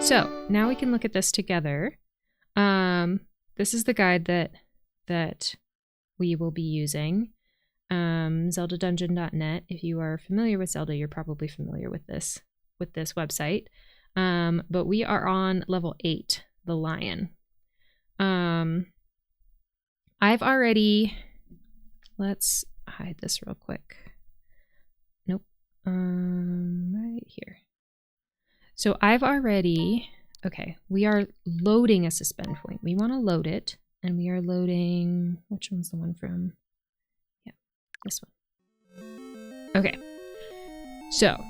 So now we can look at this together. This is the guide that we will be using. ZeldaDungeon.net. If you are familiar with Zelda, you're probably familiar with this website. But we are on level 8, the lion. I've already, let's hide this real quick. Nope. Right here. So I've already, okay, we are loading a suspend point. We want to load it, and we are loading, which one's the one from? Yeah, this one. Okay. So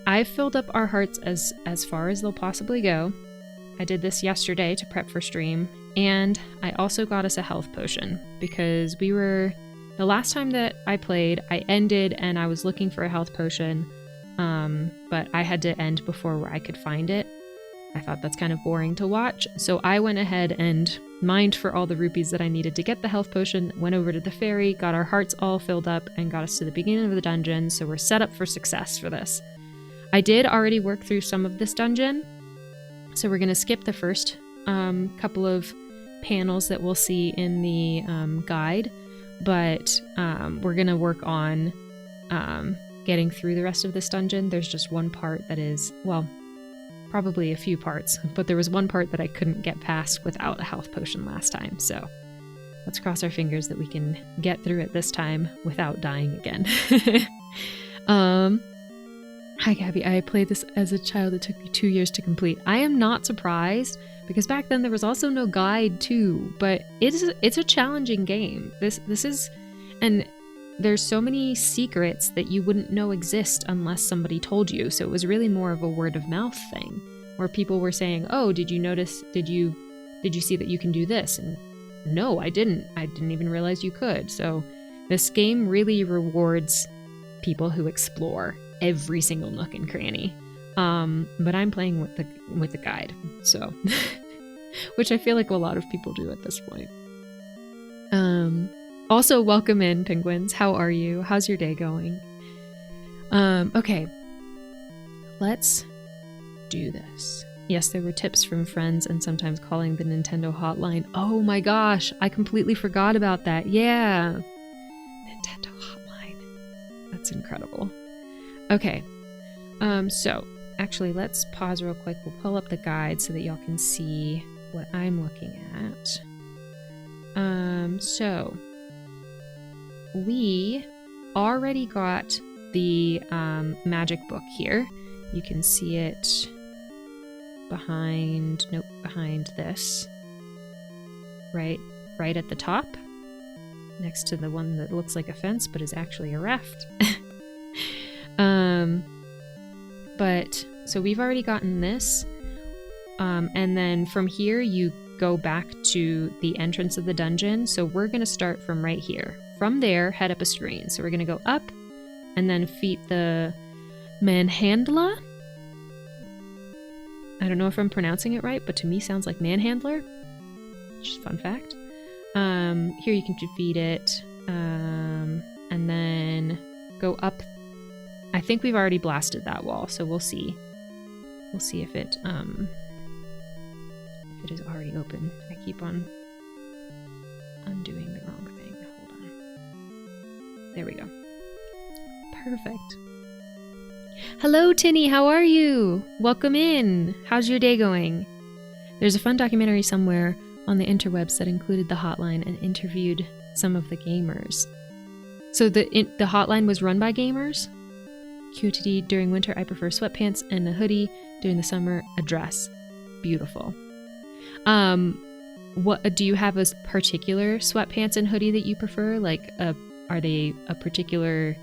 I've filled up our hearts as far as they'll possibly go. I did this yesterday to prep for stream, and I also got us a health potion because the last time that I played, I ended and I was looking for a health potion, but I had to end before where I could find it. I thought that's kind of boring to watch, so I went ahead and mined for all the rupees that I needed to get the health potion, went over to the ferry, got our hearts all filled up, and got us to the beginning of the dungeon, so we're set up for success for this. I did already work through some of this dungeon, so we're going to skip the first couple of panels that we'll see in the guide, but we're going to work on getting through the rest of this dungeon. There's just one part that is, well, probably a few parts, but there was one part that I couldn't get past without a health potion last time, so let's cross our fingers that we can get through it this time without dying again. Hi Gabby, I played this as a child. It took me 2 years to complete. I am not surprised, because back then there was also no guide too, but it's a challenging game. This is, and there's so many secrets that you wouldn't know exist unless somebody told you. So it was really more of a word of mouth thing, where people were saying, "Oh, did you notice? Did you see that you can do this?" And no, I didn't. I didn't even realize you could. So this game really rewards people who explore every single nook and cranny. But I'm playing with the guide, so which I feel like a lot of people do at this point. Also, welcome in, penguins. How are you? How's your day going? Okay, let's do this. Yes, there were tips from friends and sometimes calling the Nintendo hotline. Oh my gosh, I completely forgot about that. Yeah, Nintendo hotline. That's incredible. Okay, so actually let's pause real quick. We'll pull up the guide so that y'all can see what I'm looking at. So we already got the magic book here. You can see it behind this, right at the top, next to the one that looks like a fence but is actually a raft. But so we've already gotten this, and then from here you go back to the entrance of the dungeon. So we're going to start from right here. From there, head up a screen. So we're going to go up and then defeat the manhandler. I don't know if I'm pronouncing it right, but to me sounds like manhandler. Just a fun fact. Here you can defeat it, and then go up. I think we've already blasted that wall, so we'll see. We'll see if it is already open. I keep on undoing the wrong thing. Hold on. There we go. Perfect. Hello, Tinny. How are you? Welcome in. How's your day going? There's a fun documentary somewhere on the interwebs that included the hotline and interviewed some of the gamers. So the hotline was run by gamers? QTD, during winter I prefer sweatpants and a hoodie. During the summer, a dress. Beautiful. What do you have a particular sweatpants and hoodie that you prefer? Like, are they a particular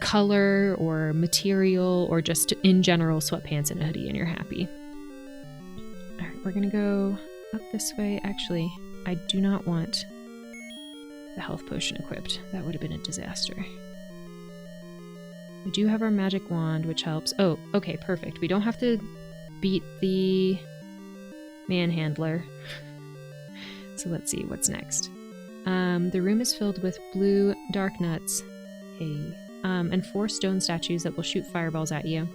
color or material, or just in general sweatpants and a hoodie and you're happy? All right, we're gonna go up this way. Actually, I do not want the health potion equipped. That would have been a disaster. We do have our magic wand, which helps. Oh, okay, perfect. We don't have to beat the manhandler. So let's see what's next. The room is filled with blue dark nuts. Hey. And 4 stone statues that will shoot fireballs at you.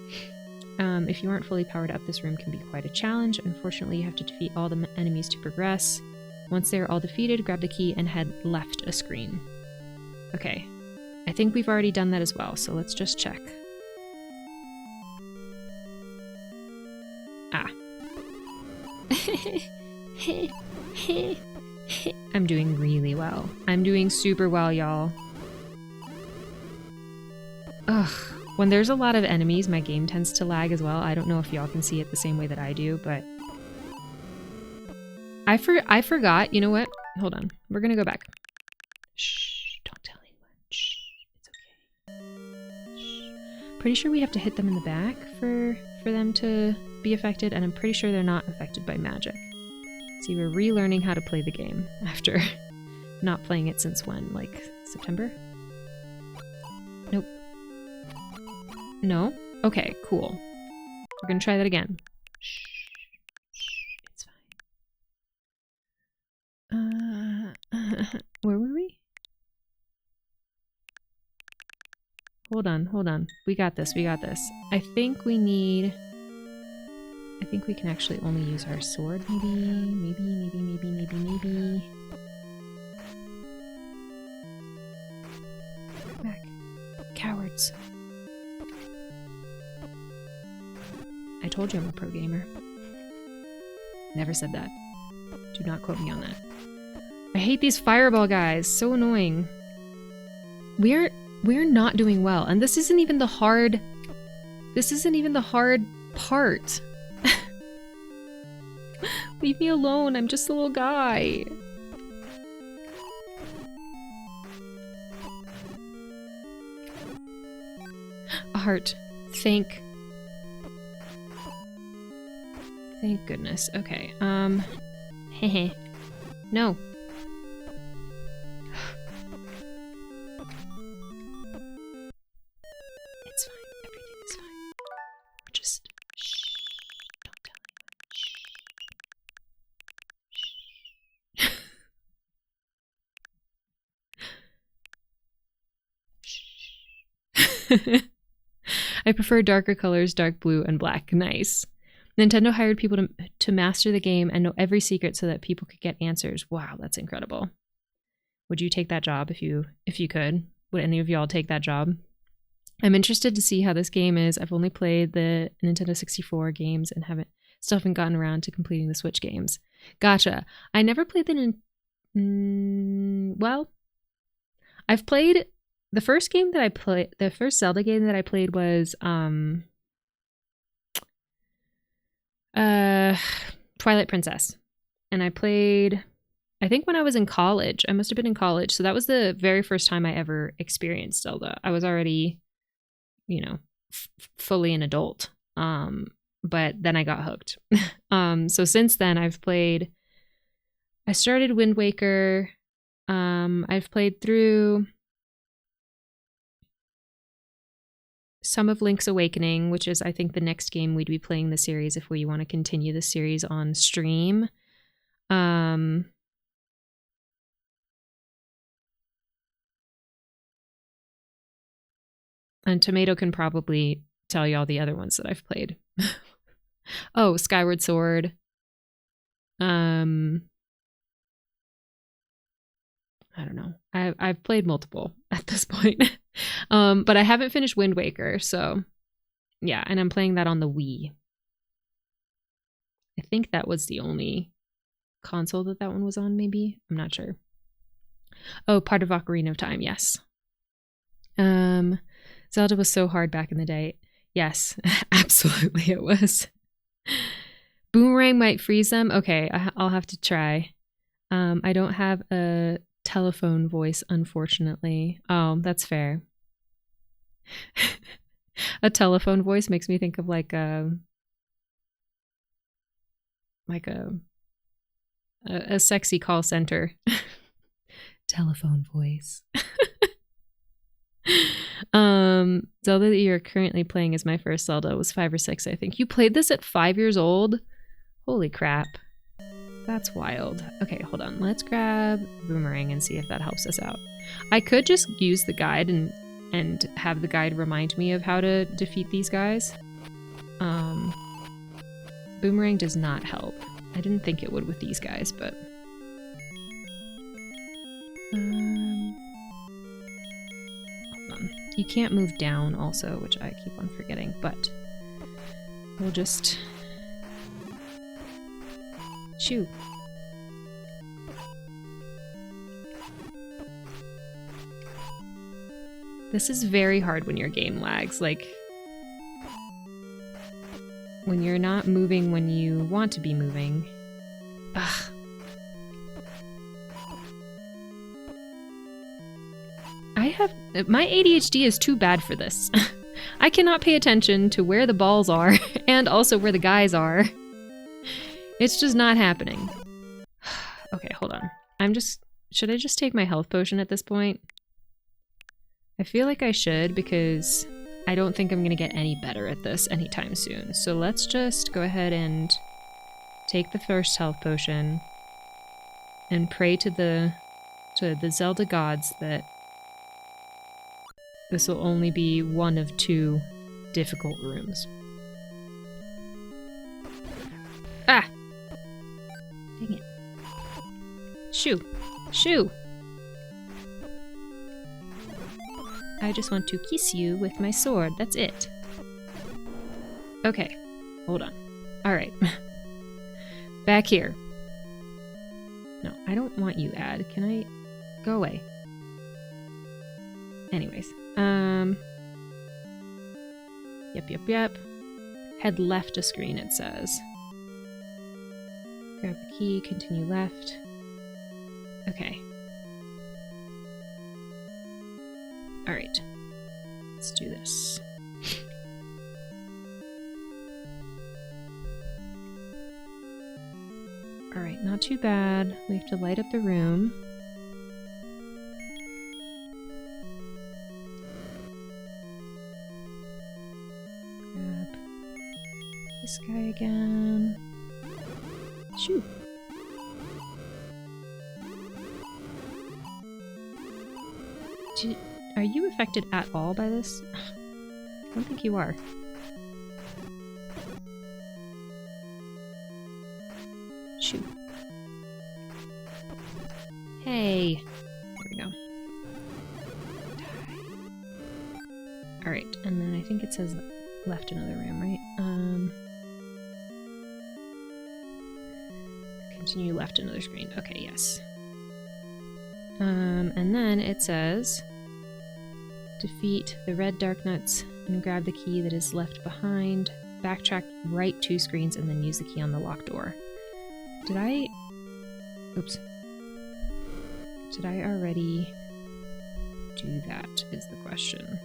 If you aren't fully powered up, this room can be quite a challenge. Unfortunately, you have to defeat all the enemies to progress. Once they are all defeated, grab the key and head left a screen. Okay. I think we've already done that as well, so let's just check. Ah. I'm doing really well. I'm doing super well, y'all. Ugh. When there's a lot of enemies, my game tends to lag as well. I don't know if y'all can see it the same way that I do, but... I forgot. You know what? Hold on. We're gonna go back. Shh. Don't tell anyone. Shh. It's okay. Shh. Pretty sure we have to hit them in the back for them to be affected, and I'm pretty sure they're not affected by magic. See, we're relearning how to play the game after not playing it since when? Like, September? Nope. No? Okay, cool. We're gonna try that again. Shh. Shh. It's fine. Where were we? Hold on. We got this. I think we can actually only use our sword, maybe. Back. Cowards. I told you I'm a pro gamer. Never said that. Do not quote me on that. I hate these fireball guys. So annoying. We're not doing well, and this isn't even the hard part. Leave me alone. I'm just a little guy. A heart. Thank goodness. Okay. Hehe. No. It's fine. Everything is fine. We're just... Shh. Don't tell anyone. Shh. I prefer darker colors, dark blue and black. Nice. Nintendo hired people to master the game and know every secret so that people could get answers. Wow, that's incredible. Would you take that job if you could? Would any of y'all take that job? I'm interested to see how this game is. I've only played the Nintendo 64 games and still haven't gotten around to completing the Switch games. Gotcha. I never played well, I've played the first Zelda game that I played was Twilight Princess. And I played, I think when I was in college. I must have been in college. So that was the very first time I ever experienced Zelda. I was already, fully an adult. But then I got hooked. So since then I started Wind Waker. I've played through some of Link's Awakening, which is, I think, the next game we'd be playing the series if we want to continue the series on stream. And Tomato can probably tell you all the other ones that I've played. Oh, Skyward Sword. I don't know. I've played multiple at this point. But I haven't finished Wind Waker, so yeah, and I'm playing that on the Wii. I think that was the only console that one was on, maybe? I'm not sure. Oh, part of Ocarina of Time, yes. Zelda was so hard back in the day. Yes, absolutely it was. Boomerang might freeze them. Okay, I'll have to try. I don't have a telephone voice, unfortunately. Oh, that's fair. A telephone voice makes me think of like a sexy call center. Telephone voice. Zelda that you're currently playing is my first Zelda. It was 5 or 6, I think. You played this at 5 years old? Holy crap. That's wild. Okay, hold on. Let's grab Boomerang and see if that helps us out. I could just use the guide and have the guide remind me of how to defeat these guys. Boomerang does not help. I didn't think it would with these guys, but... hold on. You can't move down also, which I keep on forgetting, but... we'll just... shoo. This is very hard when your game lags, like... when you're not moving when you want to be moving. Ugh. My ADHD is too bad for this. I cannot pay attention to where the balls are and also where the guys are. It's just not happening. Okay, hold on. Should I just take my health potion at this point? I feel like I should because I don't think I'm gonna get any better at this anytime soon. So let's just go ahead and take the first health potion and pray to the Zelda gods that this will only be one of 2 difficult rooms. Ah! Dang it. Shoo! Shoo! I just want to kiss you with my sword. That's it. Okay. Hold on. Alright. Back here. No, I don't want you, Ad. Can I... go away. Anyways. Yep. Head left to screen, it says. Grab the key, continue left. Okay. Alright. Let's do this. Alright, not too bad. We have to light up the room. Grab this guy again. Shoo! Are you affected at all by this? I don't think you are. Shoot. Hey! There we go. Alright, and then I think it says left another room, right? Continue left another screen. Okay, yes. And then it says... defeat the red dark nuts and grab the key that is left behind. Backtrack right 2 screens and then use the key on the locked door. Did I... oops. Did I already do that is the question.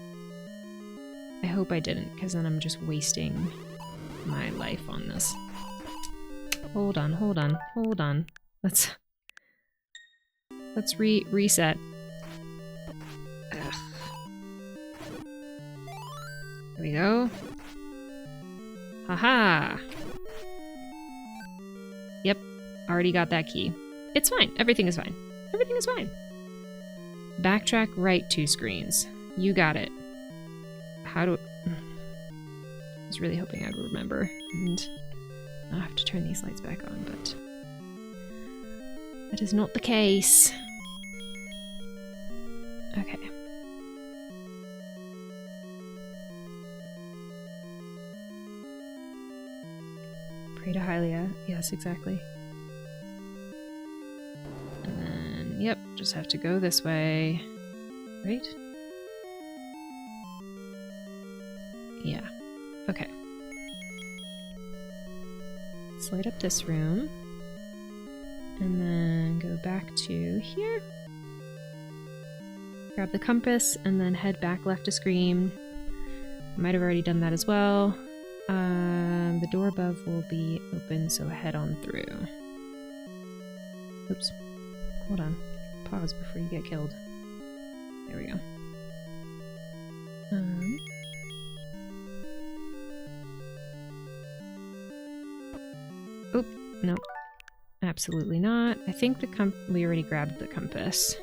I hope I didn't, because then I'm just wasting my life on this. Hold on. Let's reset. Ugh. There we go. Haha! Yep, already got that key. It's fine. Everything is fine. Everything is fine. Backtrack right 2 screens. You got it. How do... I was really hoping I'd remember. And I'll have to turn these lights back on, but... that is not the case. Okay. Pray to Hylia. Yes, exactly. And then, yep, just have to go this way. Right? Yeah. Okay. Let's light up this room. And then go back to here. Grab the compass and then head back left to screen. Might have already done that as well. The door above will be open, so head on through. Oops. Hold on. Pause before you get killed. There we go. Oop. Nope. Absolutely not. I think we already grabbed the compass.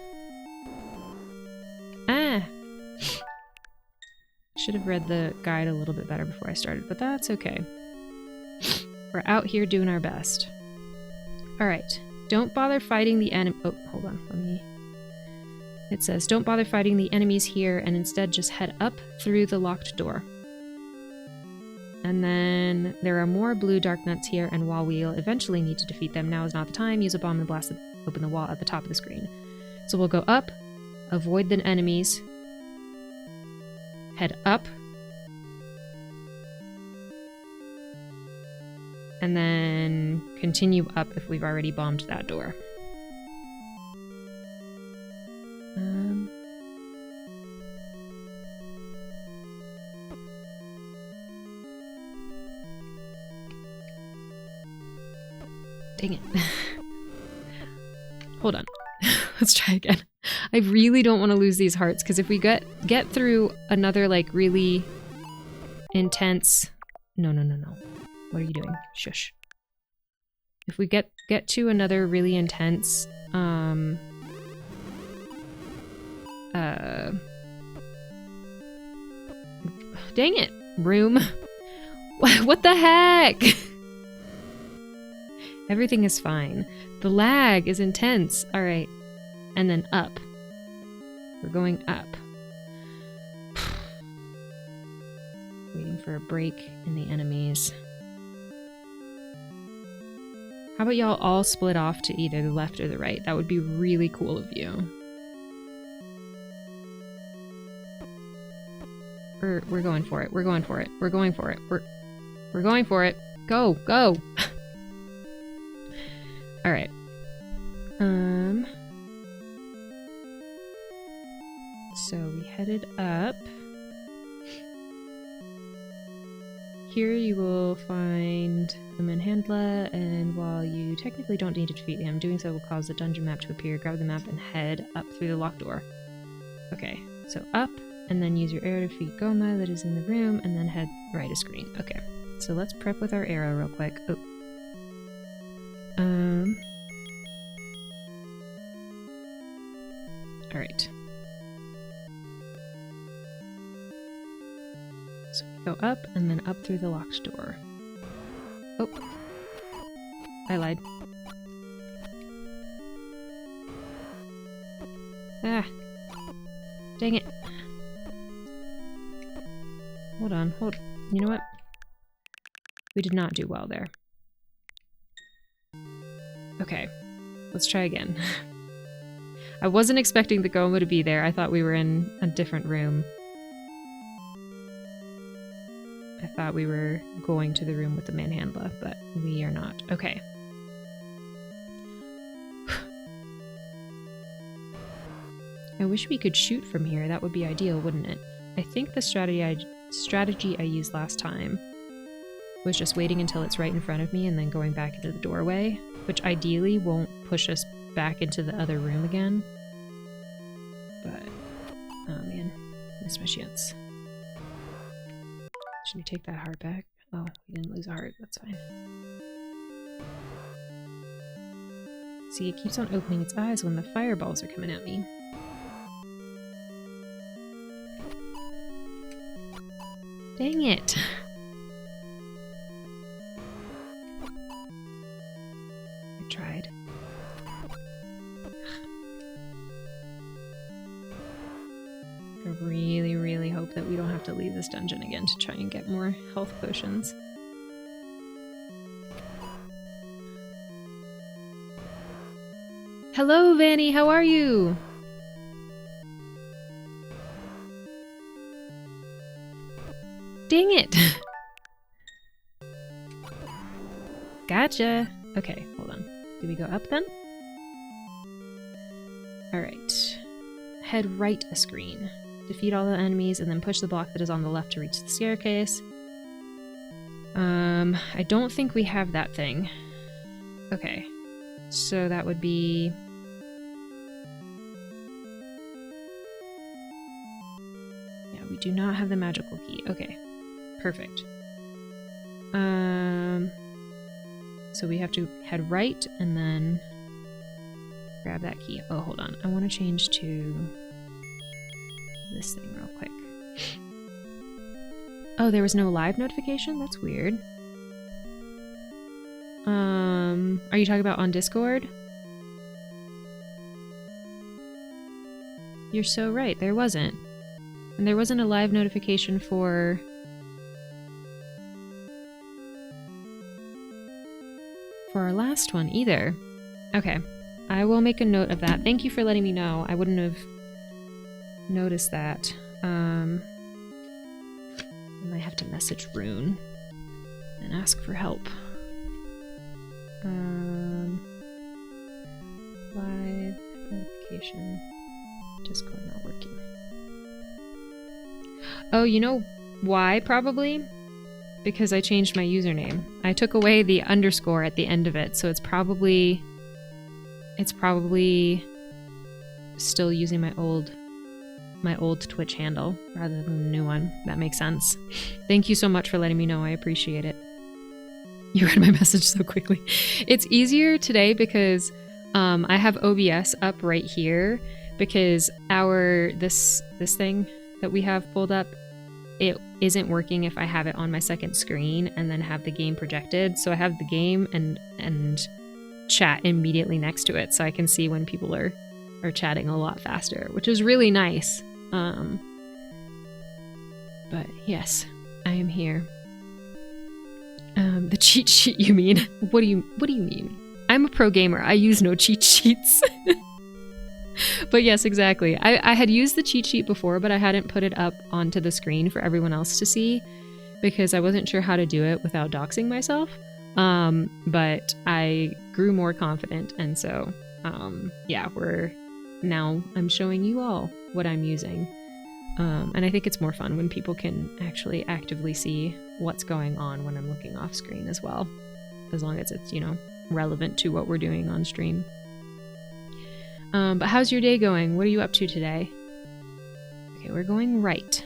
Ah! Should have read the guide a little bit better before I started, but that's okay. We're out here doing our best. Alright. Don't bother fighting the enemy. Oh, hold on. Let me... It says, don't bother fighting the enemies here and instead just head up through the locked door. And then there are more blue dark nuts here, and while we'll eventually need to defeat them, now is not the time. Use a bomb and blast open the wall at the top of the screen. So we'll go up, avoid the enemies, head up, and then continue up if we've already bombed that door. Dang it. Hold on. Let's try again. I really don't want to lose these hearts, because if we get through another, like, really intense... No. What are you doing? Shush. If we get to another really intense, dang it! Room. What the heck? Everything is fine. The lag is intense. Alright. And then up. We're going up. Waiting for a break in the enemies. How about y'all all split off to either the left or the right? That would be really cool of you. We're going for it. We're going for it. We're going for it. We're going for it. Go! Go! Alright. So we headed up. Here you will find a Manhandla, and while you technically don't need to defeat him, doing so will cause the dungeon map to appear. Grab the map and head up through the locked door. Okay, so up, and then use your arrow to defeat Goma that is in the room, and then head right a screen. Okay, so let's prep with our arrow real quick. Oh. Alright. So we go up, and then up through the locked door. Oh. I lied. Ah. Dang it. Hold on, You know what? We did not do well there. Okay. Let's try again. I wasn't expecting the Goma to be there. I thought we were in a different room. I thought we were going to the room with the Manhandla, but we are not. Okay. I wish we could shoot from here. That would be ideal, wouldn't it? I think the strategy I used last time was just waiting until it's right in front of me and then going back into the doorway, which ideally won't push us back into the other room again. But, oh man, missed my chance. Should we take that heart back? Oh, we didn't lose a heart, that's fine. See, it keeps on opening its eyes when the fireballs are coming at me. Dang it! I tried. I really, really hope that we don't have to leave this dungeon again to try and get more health potions. Hello, Vanny, how are you? Dang it! Gotcha! Okay, hold on. Do we go up then? Alright. Head right a screen. Defeat all the enemies and then push the block that is on the left to reach the staircase. I don't think we have that thing. Okay. So that would be... Yeah, we do not have the magical key. Okay. Perfect. So we have to head right and then grab that key. Oh, hold on. I want to change to this thing real quick. Oh, there was no live notification? That's weird. Are you talking about on Discord? You're so right, there wasn't. And there wasn't a live notification for... our last one either. Okay, I will make a note of that. Thank you for letting me know. I wouldn't have noticed that. I might have to message Rune and ask for help. Live notification. Discord not working. Oh, you know why probably? Because I changed my username. I took away the underscore at the end of it, so it's probably still using my old Twitch handle rather than the new one. That makes sense. Thank you so much for letting me know. I appreciate it. You read my message so quickly. It's easier today because I have OBS up right here because this thing that we have pulled up, it isn't working if I have it on my second screen and then have the game projected. So I have the game and chat immediately next to it so I can see when people are chatting a lot faster, which is really nice. But yes, I am here. The cheat sheet, you mean? What do you mean? I'm a pro gamer. I use no cheat sheets. But yes, exactly. I had used the cheat sheet before, but I hadn't put it up onto the screen for everyone else to see because I wasn't sure how to do it without doxing myself. But I grew more confident, and so yeah, I'm showing you all what I'm using. And I think it's more fun when people can actually actively see what's going on when I'm looking off screen as well, as long as it's, relevant to what we're doing on stream. But how's your day going? What are you up to today? Okay, we're going right.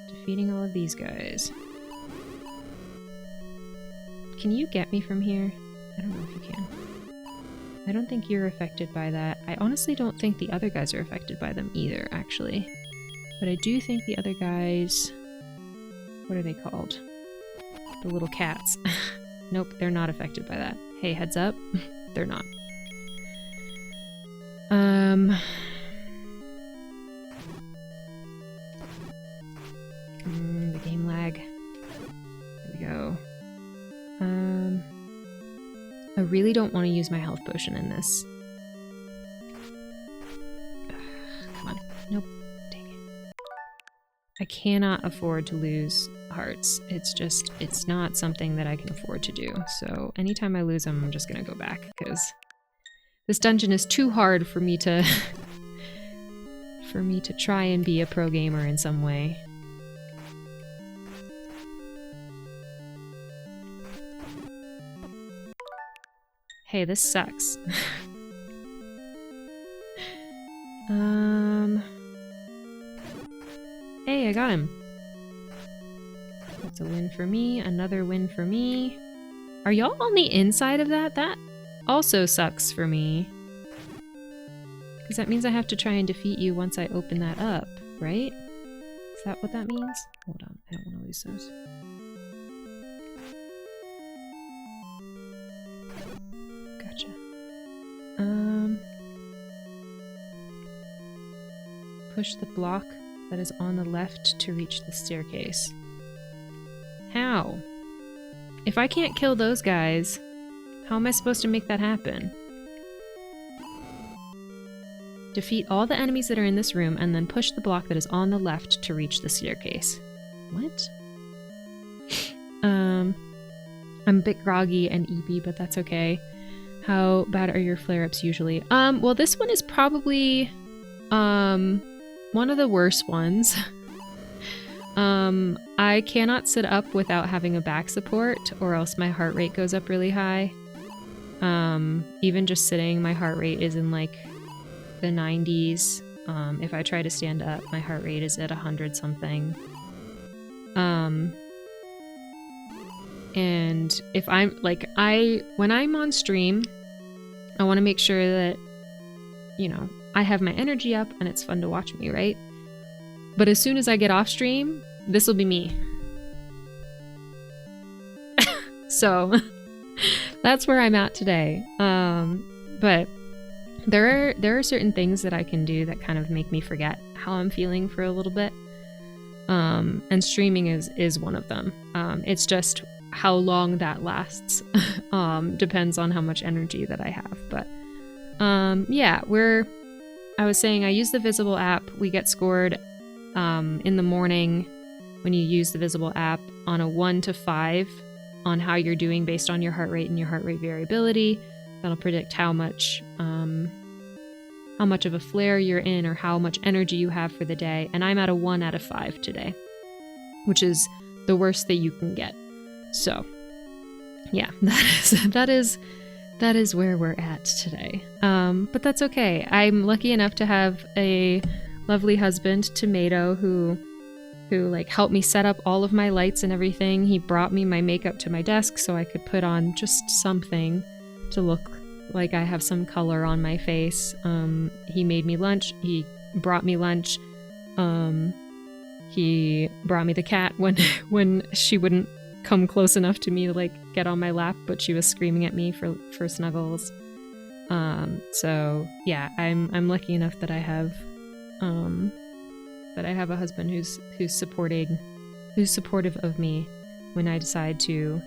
Defeating all of these guys. Can you get me from here? I don't know if you can. I don't think you're affected by that. I honestly don't think the other guys are affected by them either, actually. But I do think the other guys... What are they called? The little cats. Nope, they're not affected by that. Hey, heads up. They're not. The game lag. There we go. I really don't want to use my health potion in this. Come on. Nope. Dang it. I cannot afford to lose hearts. It's not something that I can afford to do. So anytime I lose them, I'm just gonna go back because this dungeon is too hard for me to try and be a pro gamer in some way. Hey, this sucks. Hey, I got him. That's a win for me. Another win for me. Are y'all on the inside of that? That also sucks for me. Because that means I have to try and defeat you once I open that up, right? Is that what that means? Hold on, I don't want to lose those. Gotcha. Push the block that is on the left to reach the staircase. How? If I can't kill those guys, how am I supposed to make that happen? Defeat all the enemies that are in this room and then push the block that is on the left to reach the staircase. What? I'm a bit groggy and eepy, but that's okay. How bad are your flare-ups usually? Well, this one is probably one of the worst ones. I cannot sit up without having a back support, or else my heart rate goes up really high. Even just sitting, my heart rate is in like the 90s. If I try to stand up, my heart rate is at 100 something. And if I'm like, when I'm on stream, I want to make sure that you know, I have my energy up and it's fun to watch me, right? But as soon as I get off stream, this will be me. So that's where I'm at today. But there are certain things that I can do that kind of make me forget how I'm feeling for a little bit. And streaming is one of them. It's just how long that lasts. Depends on how much energy that I have. But yeah, I was saying I use the Visible app. We get scored in the morning when you use the Visible app on a 1 to 5 on how you're doing based on your heart rate and your heart rate variability. That'll predict how much of a flare you're in or how much energy you have for the day. And I'm at a 1 out of 5 today, which is the worst that you can get. So yeah, that is where we're at today. But that's okay. I'm lucky enough to have a lovely husband, Tomato, who like helped me set up all of my lights and everything. He brought me my makeup to my desk so I could put on just something to look like I have some color on my face. He made me lunch. He brought me lunch. He brought me the cat when she wouldn't come close enough to me to like get on my lap, but she was screaming at me for snuggles. So yeah, I'm lucky enough that I have a husband who's supportive of me when I decide to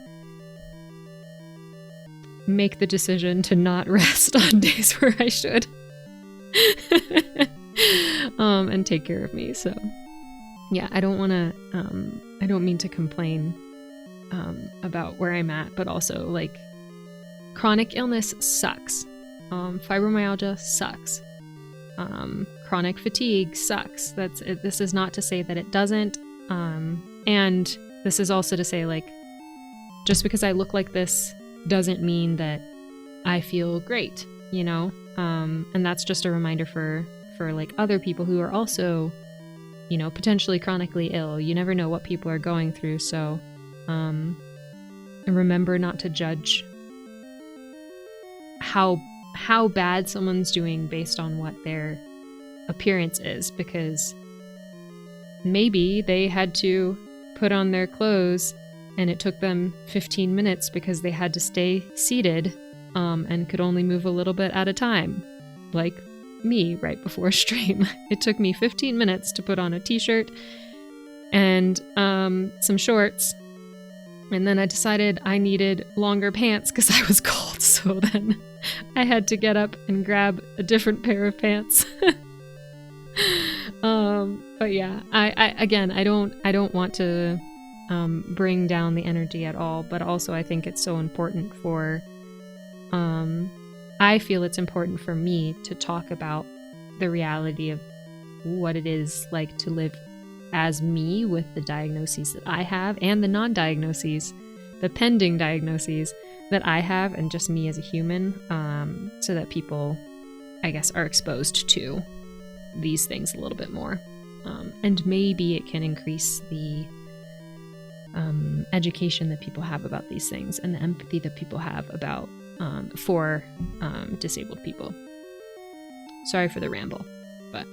make the decision to not rest on days where I should. And take care of me. So yeah, I don't mean to complain about where I'm at, but also like chronic illness sucks. Fibromyalgia sucks. Chronic fatigue sucks. This is not to say that it doesn't. And this is also to say, like, just because I look like this doesn't mean that I feel great, you know? And that's just a reminder for like other people who are also, you know, potentially chronically ill. You never know what people are going through. So, remember not to judge how bad someone's doing based on what their appearance is, because maybe they had to put on their clothes and it took them 15 minutes because they had to stay seated and could only move a little bit at a time, like me right before stream. It took me 15 minutes to put on a t-shirt and some shorts, and then I decided I needed longer pants because I was cold, so then I had to get up and grab a different pair of pants. But yeah, I don't want to bring down the energy at all, but also I think it's so important for I feel it's important for me to talk about the reality of what it is like to live as me with the diagnoses that I have and the non-diagnoses, the pending diagnoses that I have, and just me as a human, so that people, I guess, are exposed to these things a little bit more. And maybe it can increase the education that people have about these things and the empathy that people have about for disabled people. Sorry for the ramble, but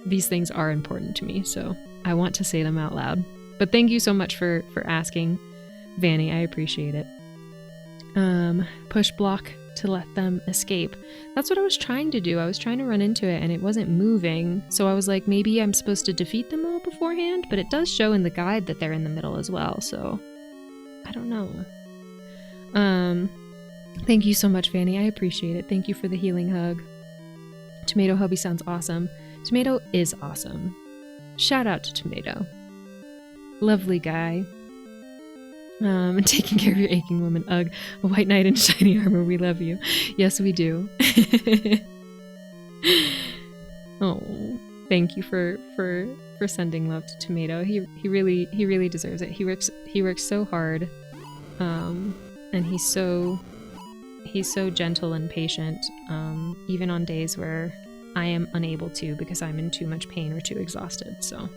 these things are important to me, so I want to say them out loud. But thank you so much for asking, Vanny. I appreciate it. Push block to let them escape. That's what I was trying to do. I was trying to run into it and it wasn't moving. So I was like, maybe I'm supposed to defeat them all beforehand, but it does show in the guide that they're in the middle as well. So I don't know. Thank you so much, Vanny. I appreciate it. Thank you for the healing hug. Tomato Hubby sounds awesome. Tomato is awesome. Shout out to Tomato. Lovely guy. Taking care of your aching woman. Ugh. A white knight in shiny armor. We love you. Yes, we do. Oh, thank you for sending love to Tomato. He really deserves it. He works so hard, and he's so gentle and patient, even on days where I am unable to because I'm in too much pain or too exhausted. So,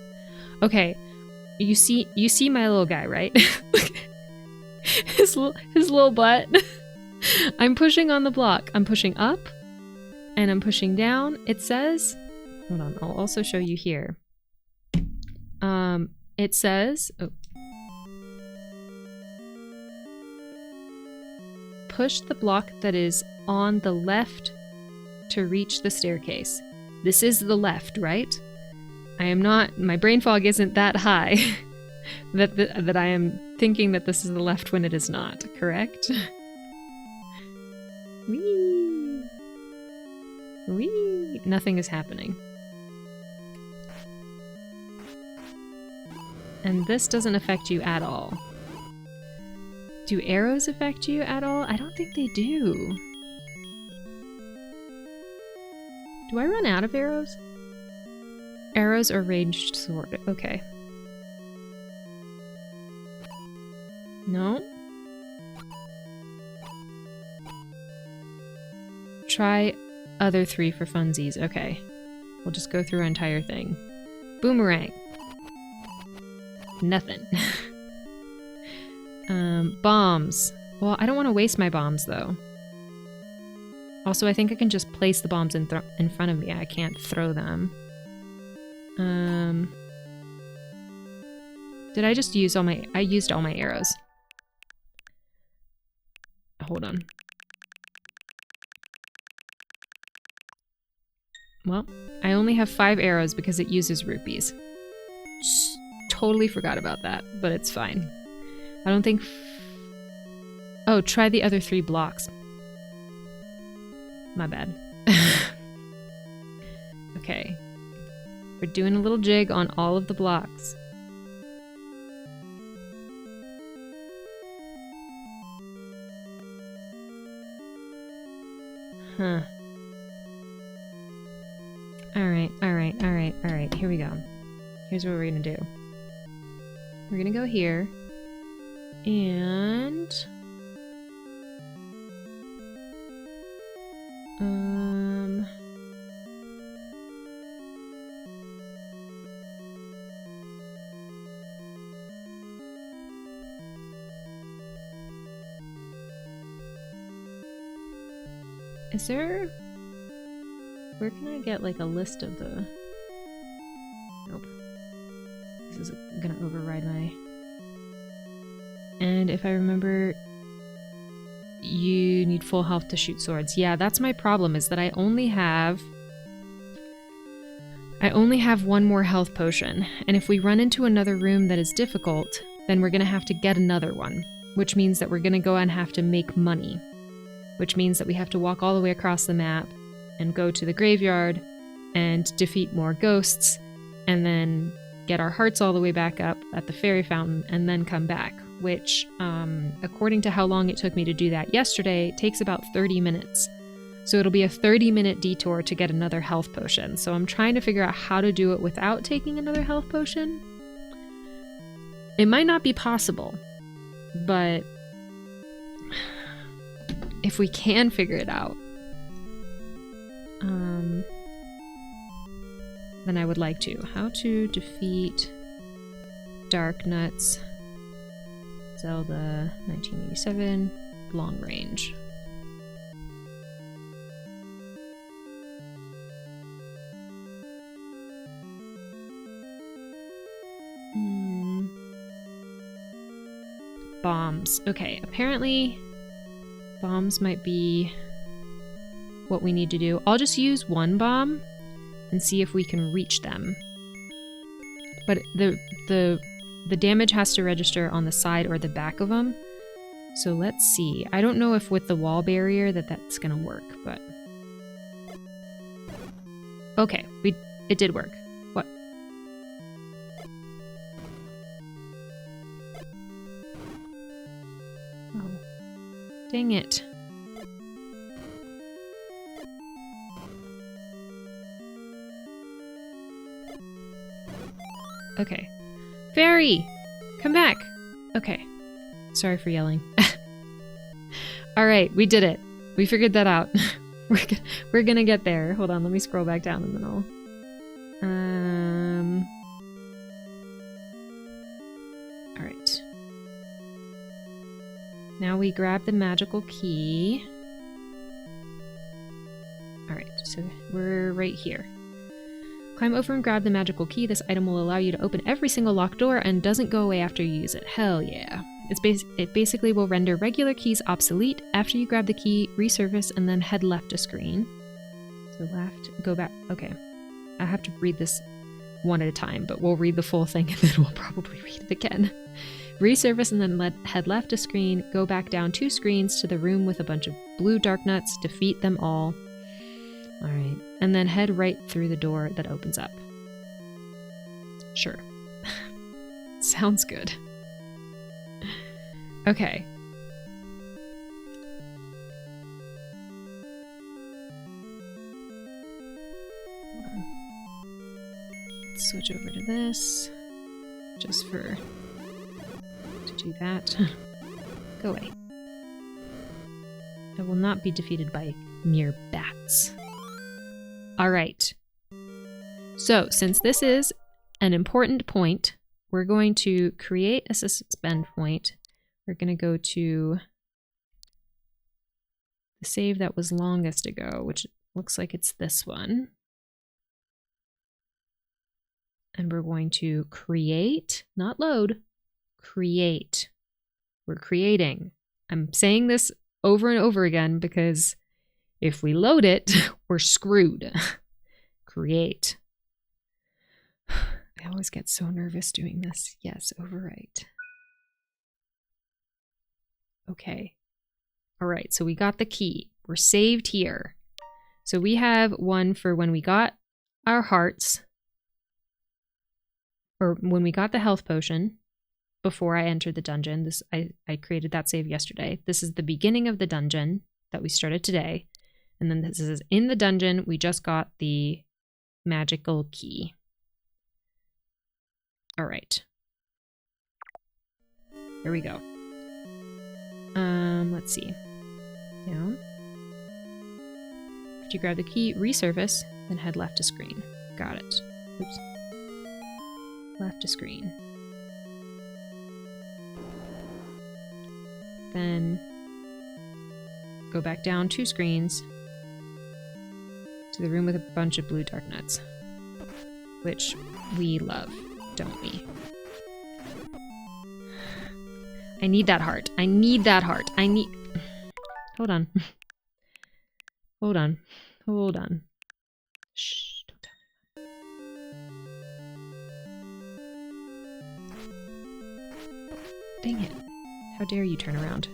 okay, you see my little guy, right? his little butt. I'm pushing on the block. I'm pushing up and I'm pushing down, it says, hold on, I'll also show you here. It says, oh, push the block that is on the left to reach the staircase. This is the left, right? I am not, my brain fog isn't that high that I am thinking that this is the left when it is not, correct? Whee! Whee! Nothing is happening. And this doesn't affect you at all. Do arrows affect you at all? I don't think they do. Do I run out of arrows? Arrows or ranged sword. Okay. No? Try other 3 for funsies. Okay. We'll just go through our entire thing. Boomerang. Nothing. Bombs. Well, I don't want to waste my bombs, though. Also, I think I can just place the bombs in front of me. I can't throw them. Did I just use all my... I used all my arrows. Hold on. Well, I only have 5 arrows because it uses rupees. Just totally forgot about that, but it's fine. I don't think... Oh, try the other 3 blocks. My bad. Okay. We're doing a little jig on all of the blocks. Huh. Alright. Here we go. Here's what we're gonna do. We're gonna go here. And... Is there... Where can I get, like, a list of the... Nope. This is gonna override my... And if I remember... You need full health to shoot swords. Yeah, that's my problem, is that I only have 1 more health potion. And if we run into another room that is difficult, then we're gonna have to get another one. Which means that we're gonna go and have to make money. Which means that we have to walk all the way across the map and go to the graveyard and defeat more ghosts and then get our hearts all the way back up at the fairy fountain and then come back, which, according to how long it took me to do that yesterday, takes about 30 minutes. So it'll be a 30-minute detour to get another health potion. So I'm trying to figure out how to do it without taking another health potion. It might not be possible, but... if we can figure it out, then I would like to. How to defeat Dark Nuts, Zelda 1987, long range. Bombs. Okay, apparently... bombs might be what we need to do. I'll just use 1 bomb and see if we can reach them. But the damage has to register on the side or the back of them. So let's see. I don't know if with the wall barrier that's gonna work, but... Okay, it did work. What? Oh. Dang it. Okay. Fairy! Come back! Okay. Sorry for yelling. Alright, we did it. We figured that out. We're gonna get there. Hold on, let me scroll back down and then I'll... Alright. Now we grab the magical key. Alright, so we're right here. Climb over and grab the magical key. This item will allow you to open every single locked door and doesn't go away after you use it. Hell yeah. It basically will render regular keys obsolete. After you grab the key, resurface, and then head left to screen. So left, go back. Okay. I have to read this one at a time, but we'll read the full thing and then we'll probably read it again. Resurface and then head left to screen. Go back down 2 screens to the room with a bunch of blue dark nuts. Defeat them all. Alright. And then head right through the door that opens up. Sure. Sounds good. Okay. Let's switch over to this. Just to do that. Go away. I will not be defeated by mere bats. Alright. So, since this is an important point, we're going to create a suspend point. We're going to go to the save that was longest ago, which looks like it's this one. And we're going to create, not load, create. We're creating. I'm saying this over and over again because if we load it, we're screwed. Create. I always get so nervous doing this. Yes, overwrite. Okay. All right, so we got the key. We're saved here. So we have one for when we got our hearts, or when we got the health potion before I entered the dungeon. I created that save yesterday. This is the beginning of the dungeon that we started today. And then this is in the dungeon. We just got the magical key. All right. Here we go. Let's see. Down. After you grab the key, resurface, then head left to screen. Got it. Oops. Left to screen. Then go back down 2 screens to the room with a bunch of blue dark nuts, which we love, don't we? I need that heart. I need that heart. I need... Hold on. Hold on. Hold on. Shh, don't tell me. Dang it. How dare you turn around?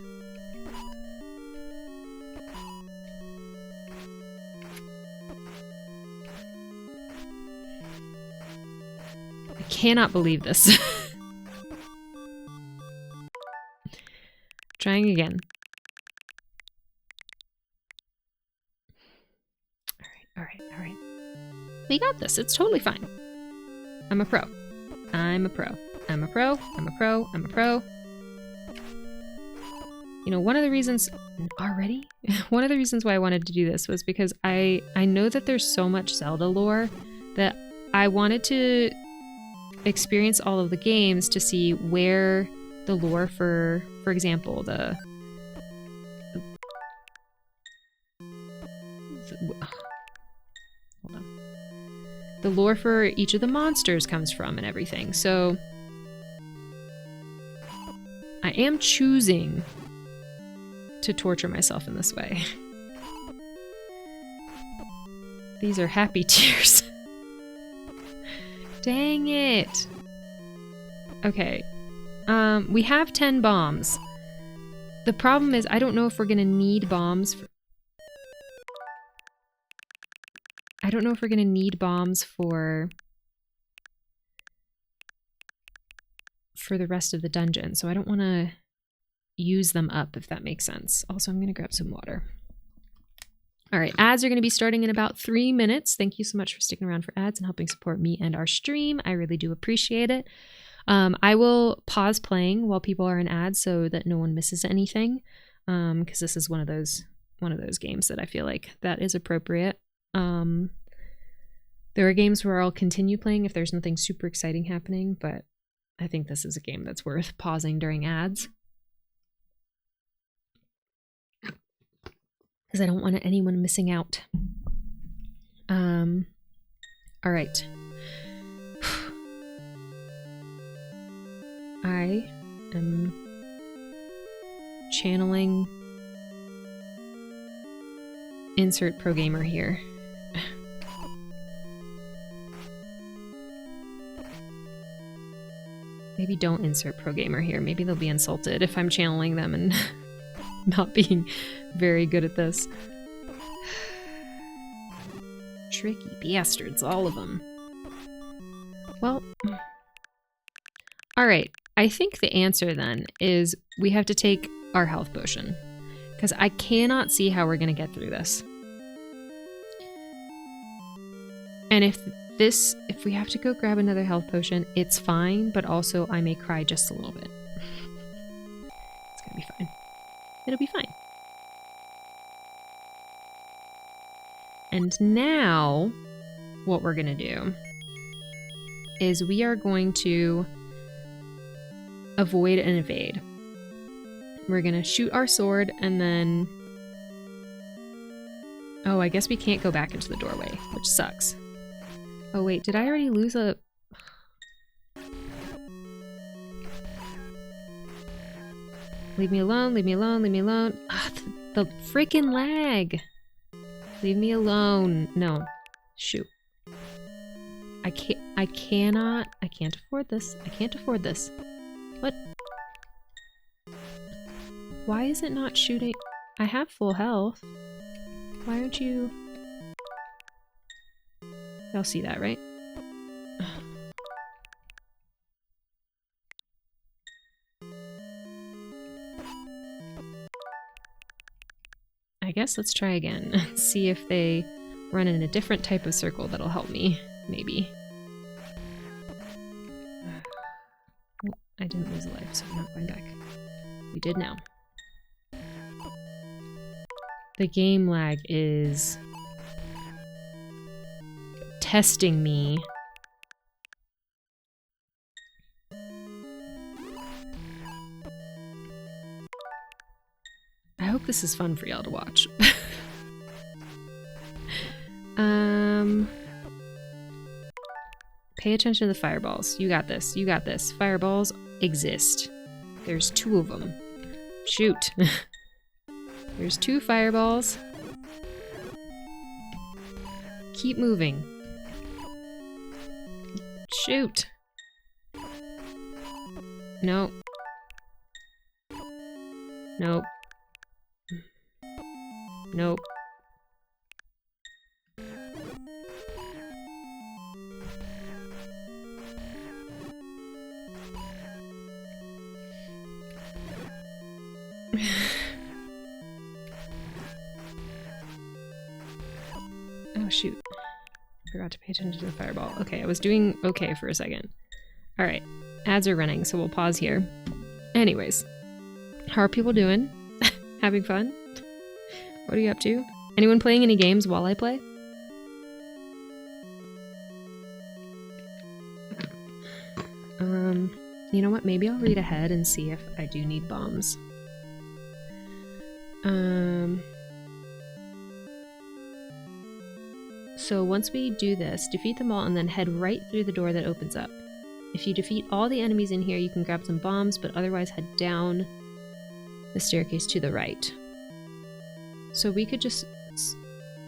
I cannot believe this. Trying again. All right. We got this. It's totally fine. I'm a pro. I'm a pro. I'm a pro. I'm a pro. I'm a pro. You know, one of the reasons already, one of the reasons why I wanted to do this was because I know that there's so much Zelda lore that I wanted to experience all of the games to see where the lore for example, hold on. The lore for each of the monsters comes from and everything. So I am choosing to torture myself in this way. These are happy tears. Dang it. Okay. We have 10 bombs. The problem is I don't know if we're gonna need bombs I don't know if we're gonna need bombs for the rest of the dungeon, so I don't want to use them up, if that makes sense. Also, I'm gonna grab some water. All right, ads are going to be starting in about 3 minutes. Thank you so much for sticking around for ads and helping support me and our stream. I really do appreciate it. I will pause playing while people are in ads so that no one misses anything, because this is one of those games that I feel like that is appropriate. There are games where I'll continue playing if there's nothing super exciting happening, but I think this is a game that's worth pausing during ads, because I don't want anyone missing out. All right. I am channeling insert pro gamer here. Maybe don't insert pro gamer here. Maybe they'll be insulted if I'm channeling them and not being very good at this. Tricky bastards, all of them. Well, all right. I think the answer then is we have to take our health potion, because I cannot see how we're going to get through this. And if we have to go grab another health potion, it's fine, but also I may cry just a little bit. It's gonna be fine. It'll be fine. And now, what we're gonna do is we are going to avoid and evade. We're gonna shoot our sword and then... Oh, I guess we can't go back into the doorway, which sucks. Oh wait, did I already lose a... Leave me alone, leave me alone, leave me alone. Ah, the freaking lag! Leave me alone. No. Shoot. I can't afford this. I can't afford this. What? Why is it not shooting? I have full health. Why aren't you... Y'all see that, right? I guess let's try again and see if they run in a different type of circle that'll help me, maybe. Oh, I didn't lose a life, so I'm not going back. We did now. The game lag is testing me. I hope this is fun for y'all to watch. Pay attention to the fireballs. You got this. You got this. Fireballs exist. There's 2 of them. Shoot. There's 2 fireballs. Keep moving. Shoot. Nope. Nope. Nope. Oh shoot. Forgot to pay attention to the fireball. Okay, I was doing okay for a second. Alright. Ads are running, so we'll pause here. Anyways. How are people doing? Having fun? What are you up to? Anyone playing any games while I play? You know what? Maybe I'll read ahead and see if I do need bombs. So once we do this, defeat them all and then head right through the door that opens up. If you defeat all the enemies in here, you can grab some bombs, but otherwise head down the staircase to the right. So we could just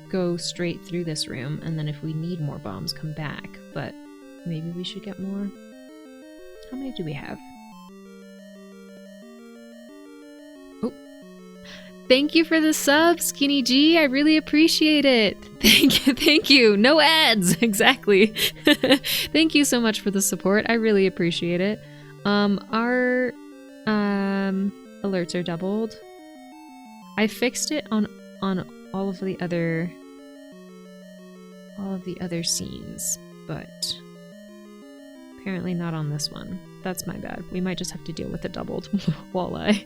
go straight through this room, and then if we need more bombs, come back. But maybe we should get more. How many do we have? Oh. Thank you for the sub, Skinny G. I really appreciate it. Thank you. No ads. Exactly. Thank you so much for the support. I really appreciate it. Our alerts are doubled. I fixed it on all of the other scenes, but apparently not on this one. That's my bad. We might just have to deal with it doubled while I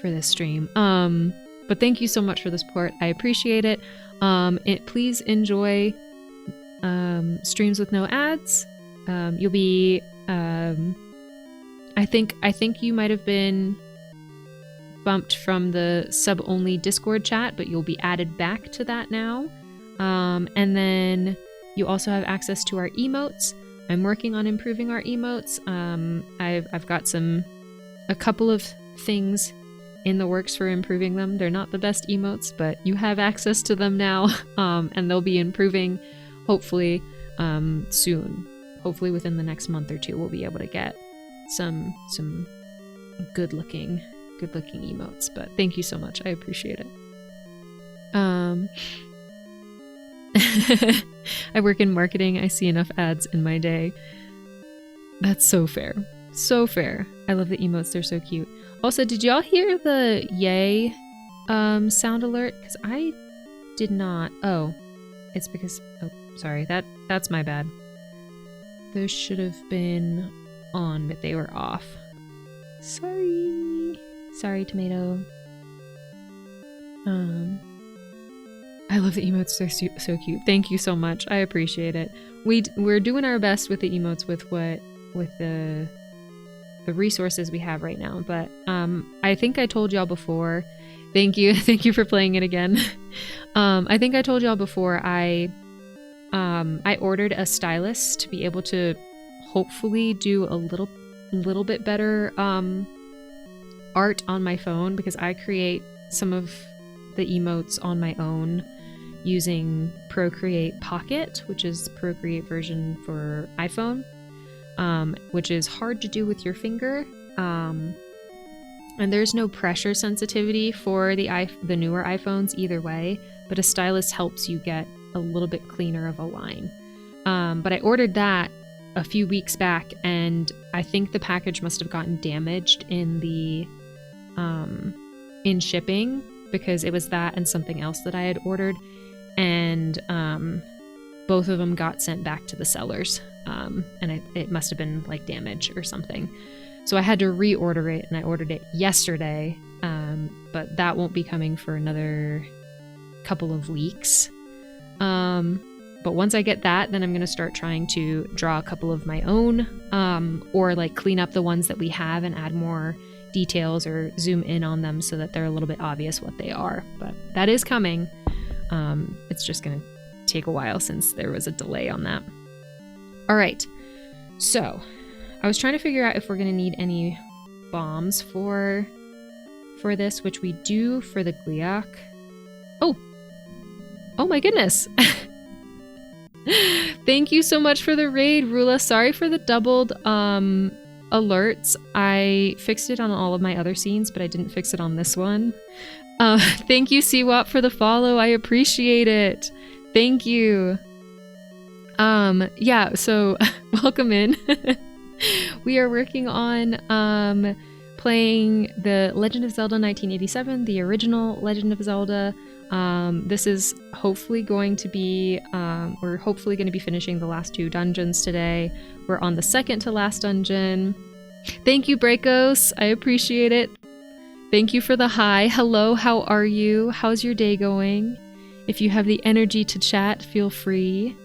for this stream. But thank you so much for the support. I appreciate it. Please enjoy streams with no ads. You'll be I think you might have been bumped from the sub-only Discord chat, but you'll be added back to that now. And then you also have access to our emotes. I'm working on improving our emotes. I've got a couple of things in the works for improving them. They're not the best emotes, but you have access to them now, and they'll be improving hopefully soon. Hopefully within the next month or two, we'll be able to get some good-looking emotes. But thank you so much. I appreciate it. I work in marketing. I see enough ads in my day. That's so fair. So fair. I love the emotes. They're so cute. Also, did y'all hear the yay sound alert? Because I did not. Oh, it's because... Oh, sorry. That's my bad. Those should have been on, but they were off. Sorry. Sorry, tomato. I love the emotes. They're so cute. Thank you so much. I appreciate it. We're doing our best with the emotes with the resources we have right now. But I think I told y'all before. Thank you. Thank you for playing it again. I think I told y'all before I ordered a stylus to be able to hopefully do a little bit better art on my phone, because I create some of the emotes on my own using Procreate Pocket, which is the Procreate version for iPhone, which is hard to do with your finger. And there's no pressure sensitivity for the newer iPhones either way, but a stylus helps you get a little bit cleaner of a line. But I ordered that a few weeks back, and I think the package must have gotten damaged in the in shipping, because it was that and something else that I had ordered, and both of them got sent back to the sellers, and it must have been like damage or something. So I had to reorder it, and I ordered it yesterday, but that won't be coming for another couple of weeks. But once I get that, then I'm going to start trying to draw a couple of my own, or like clean up the ones that we have and add more details or zoom in on them so that they're a little bit obvious what they are. But that is coming. It's just going to take a while since there was a delay on that. All right. So I was trying to figure out if we're going to need any bombs for this, which we do for the Gliok. Oh my goodness. Thank you so much for the raid, Rula. Sorry for the doubled alerts. I fixed it on all of my other scenes, but I didn't fix it on this one. Thank you, CWAP, for the follow. I appreciate it. Thank you. Yeah, so welcome in. We are working on playing the Legend of Zelda 1987, the original Legend of Zelda. This is hopefully going to be, we're hopefully going to be finishing the last 2 dungeons today. We're on the second to last dungeon. Thank you, Brakos. I appreciate it. Thank you for the hi. Hello, how are you? How's your day going? If you have the energy to chat, feel free.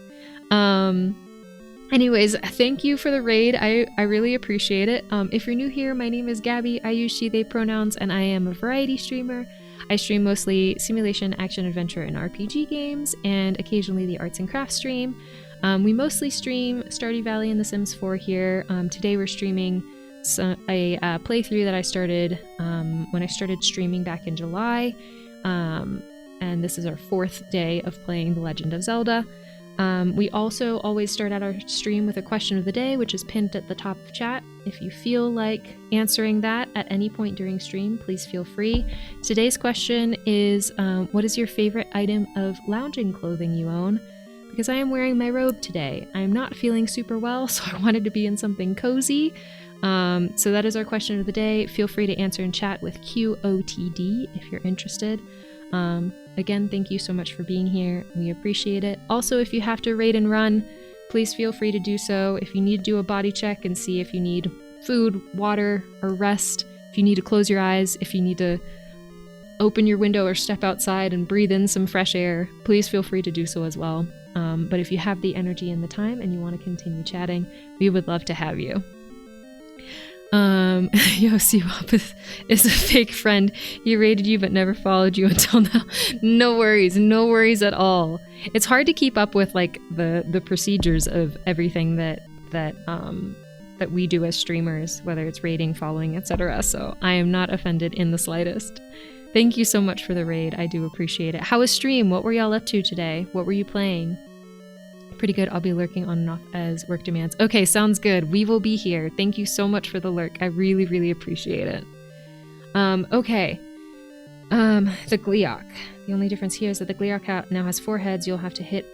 Anyways, thank you for the raid. I really appreciate it. If you're new here, my name is Gaby. I use she, they pronouns, and I am a variety streamer. I stream mostly simulation, action, adventure, and RPG games, and occasionally the arts and crafts stream. We mostly stream Stardew Valley and The Sims 4 here. Today we're streaming a playthrough that I started when I started streaming back in July. And this is our 4th day of playing The Legend of Zelda. We also always start out our stream with a question of the day, which is pinned at the top of chat. If you feel like answering that at any point during stream, please feel free. Today's question is, what is your favorite item of lounging clothing you own? Because I am wearing my robe today. I am not feeling super well, so I wanted to be in something cozy. So that is our question of the day. Feel free to answer in chat with QOTD if you're interested. Again, thank you so much for being here. We appreciate it. Also, if you have to raid and run, please feel free to do so. If you need to do a body check and see if you need food, water, or rest, if you need to close your eyes, if you need to open your window or step outside and breathe in some fresh air, please feel free to do so as well. But if you have the energy and the time and you want to continue chatting, we would love to have you. Yo, C-Wop is a fake friend. He raided you but never followed you until now. No worries at all. It's hard to keep up with like the procedures of everything that we do as streamers, whether it's raiding, following, etc. So I am not offended in the slightest. Thank you so much for the raid. I do appreciate it. How was stream? What were y'all up to today? What were you playing? Pretty good. I'll be lurking on and off as work demands. Okay, sounds good. We will be here. Thank you so much for the lurk. I really, really appreciate it. Okay. The Gliok. The only difference here is that the Gliok now has 4 heads. You'll have to hit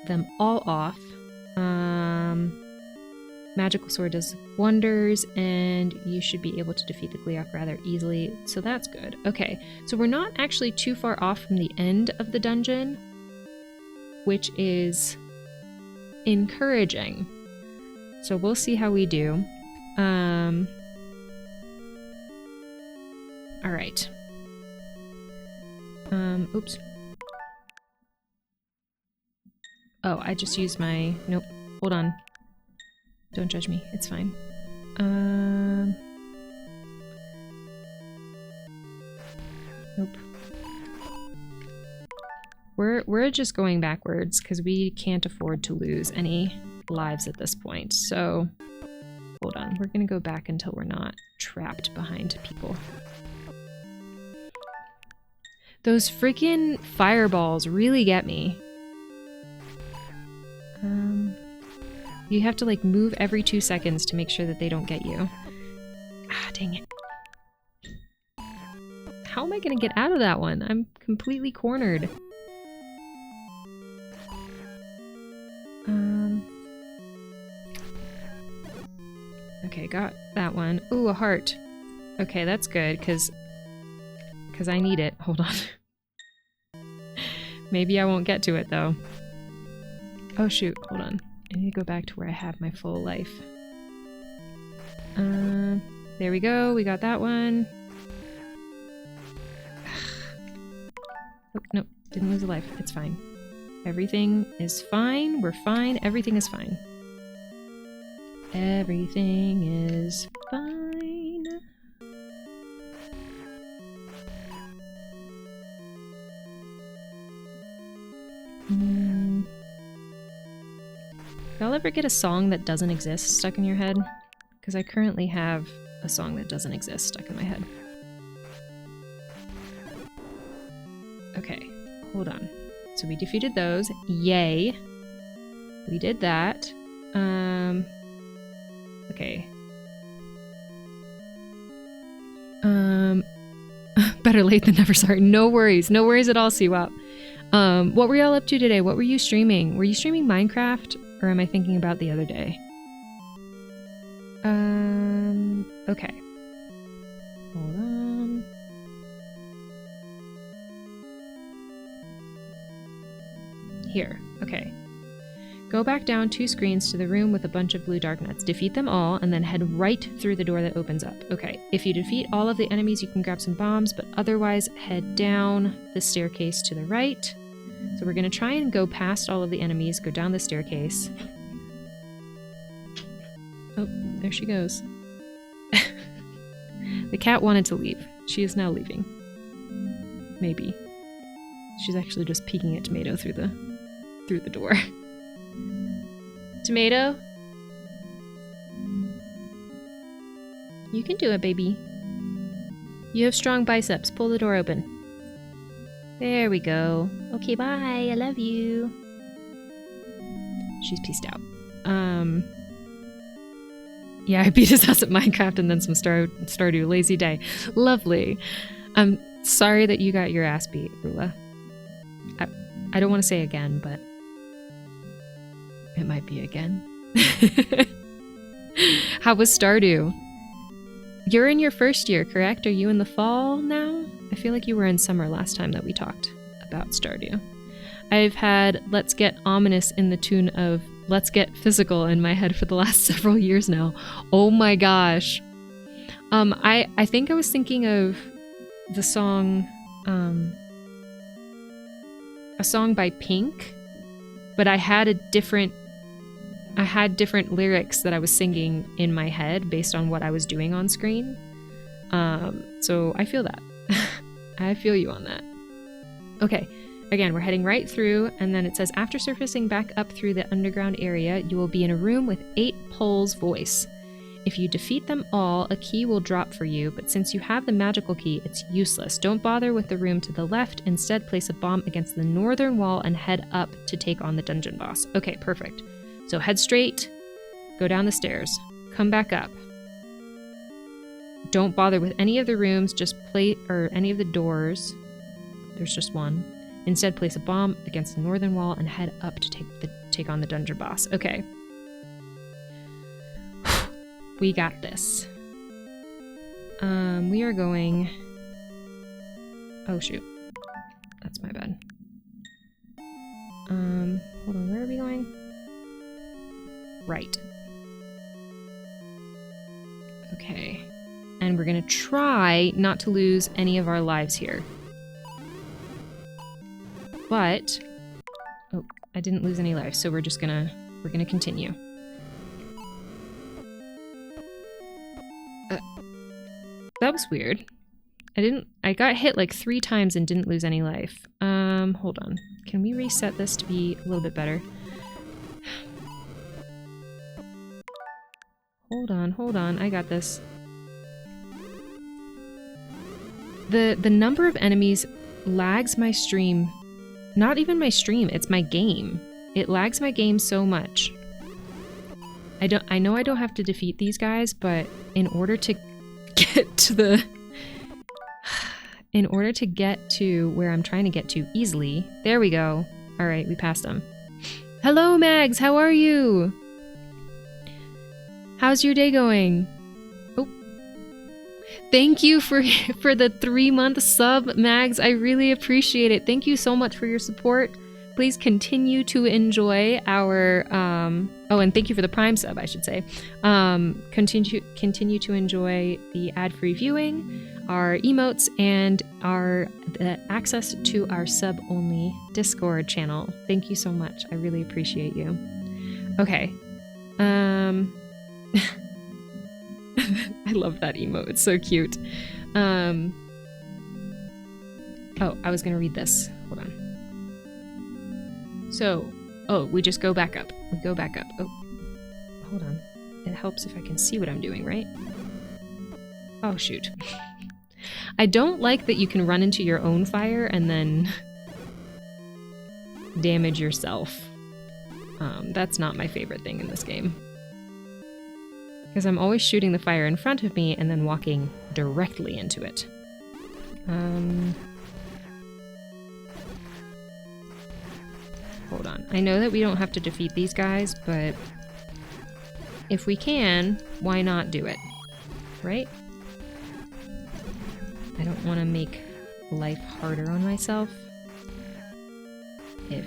them all off. Magical Sword does wonders, and you should be able to defeat the Gliok rather easily, so that's good. Okay, so we're not actually too far off from the end of the dungeon, which is encouraging. So we'll see how we do. Alright. Oops. Oh, I just used my... Nope. Hold on. Don't judge me. It's fine. Nope. We're just going backwards because we can't afford to lose any lives at this point. So, hold on. We're gonna go back until we're not trapped behind people. Those freaking fireballs really get me. You have to like move every 2 seconds to make sure that they don't get you. Ah, dang it. How am I gonna get out of that one? I'm completely cornered. Okay, got that one. Ooh, a heart. Okay, that's good, because I need it. Hold on. Maybe I won't get to it, though. Oh, shoot. Hold on. I need to go back to where I have my full life. There we go. We got that one. Oh, nope. Didn't lose a life. It's fine. Everything is fine. We're fine. Everything is fine. Everything is fine. Y'all ever get a song that doesn't exist stuck in your head? Because I currently have a song that doesn't exist stuck in my head. Okay, hold on. So we defeated those. Yay. We did that. Okay. Better late than never, sorry. No worries. No worries at all, C-Wop. What were y'all up to today? What were you streaming? Were you streaming Minecraft? Or am I thinking about the other day? Okay. Hold on. Here, okay. Go back down 2 screens to the room with a bunch of blue dark nuts. Defeat them all, and then head right through the door that opens up. Okay, if you defeat all of the enemies, you can grab some bombs, but otherwise head down the staircase to the right. So we're gonna try and go past all of the enemies, go down the staircase. Oh, there she goes. The cat wanted to leave. She is now leaving. Maybe. She's actually just peeking at Tomato through the door. Tomato? You can do it, baby. You have strong biceps. Pull the door open. There we go. Okay, bye. I love you. She's peaced out. Yeah, I beat his ass at Minecraft and then some Stardew. Lazy day. Lovely. I'm sorry that you got your ass beat, Rula. I don't want to say again, but it might be again. How was Stardew? You're in your first year, correct? Are you in the fall now? I feel like you were in summer last time that we talked about Stardew. I've had Let's Get Ominous in the tune of Let's Get Physical in my head for the last several years now. Oh my gosh. I think I was thinking of the song, a song by Pink, but I had a different I had different lyrics that I was singing in my head based on what I was doing on screen. So I feel that. I feel you on that. Okay, again, we're heading right through, and then it says, after surfacing back up through the underground area, you will be in a room with 8 Pols voice. If you defeat them all, a key will drop for you, but since you have the magical key, it's useless. Don't bother with the room to the left. Instead, place a bomb against the northern wall and head up to take on the dungeon boss. Okay, perfect. So head straight, go down the stairs, come back up. Don't bother with any of the rooms, just or any of the doors. There's just one. Instead, place a bomb against the northern wall and head up to take on the dungeon boss. Okay. We got this. We are going... Oh, shoot. That's my bad. Hold on, where are we going? Right. Okay. And we're gonna try not to lose any of our lives here. But... Oh, I didn't lose any lives, so we're gonna continue. That was weird. I got hit like 3 times and didn't lose any life. Hold on. Can we reset this to be a little bit better? Hold on, I got this. The number of enemies lags my stream. Not even my stream, it's my game. It lags my game so much. I know I don't have to defeat these guys, but in order to get to where I'm trying to get to easily. There we go. All right, we passed them. Hello, Mags. How are you? How's your day going? Oh, thank you for the 3-month sub, Mags. I really appreciate it. Thank you so much for your support. Please continue to enjoy our oh, and thank you for the Prime sub, I should say. Continue to enjoy the ad-free viewing, our emotes, and the access to our sub-only Discord channel. Thank you so much. I really appreciate you. Okay. I love that emote. It's so cute. Oh, I was gonna read this. Hold on. So, oh, we just go back up. We go back up. Oh, hold on. It helps if I can see what I'm doing, right? Oh, shoot. I don't like that you can run into your own fire and then damage yourself. That's not my favorite thing in this game. Because I'm always shooting the fire in front of me and then walking directly into it. Hold on. I know that we don't have to defeat these guys, but if we can, why not do it? Right? I don't want to make life harder on myself if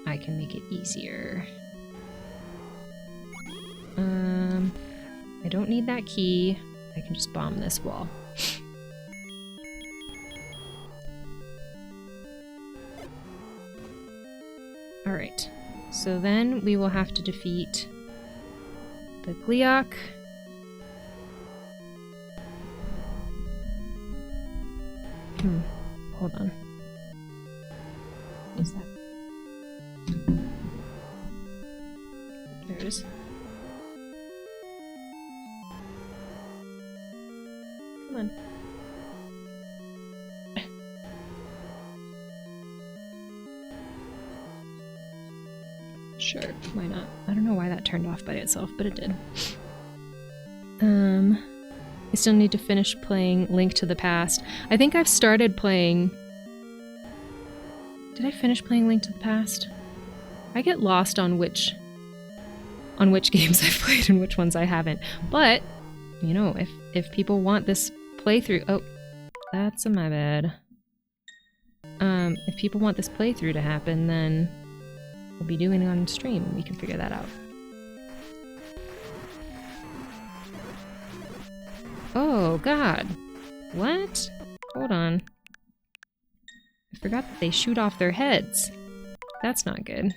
I can make it easier. I don't need that key. I can just bomb this wall. Alright, so then we will have to defeat the Gliok. Hold on. What's that? There it is. Come on. Sure, why not? I don't know why that turned off by itself, but it did. I still need to finish playing Link to the Past. I think I've started playing... Did I finish playing Link to the Past? I get lost on which games I've played and which ones I haven't. But, you know, if people want this playthrough... Oh, that's my bad. If people want this playthrough to happen, then we'll be doing it on stream and we can figure that out. Oh, God. What? Hold on. I forgot that they shoot off their heads. That's not good.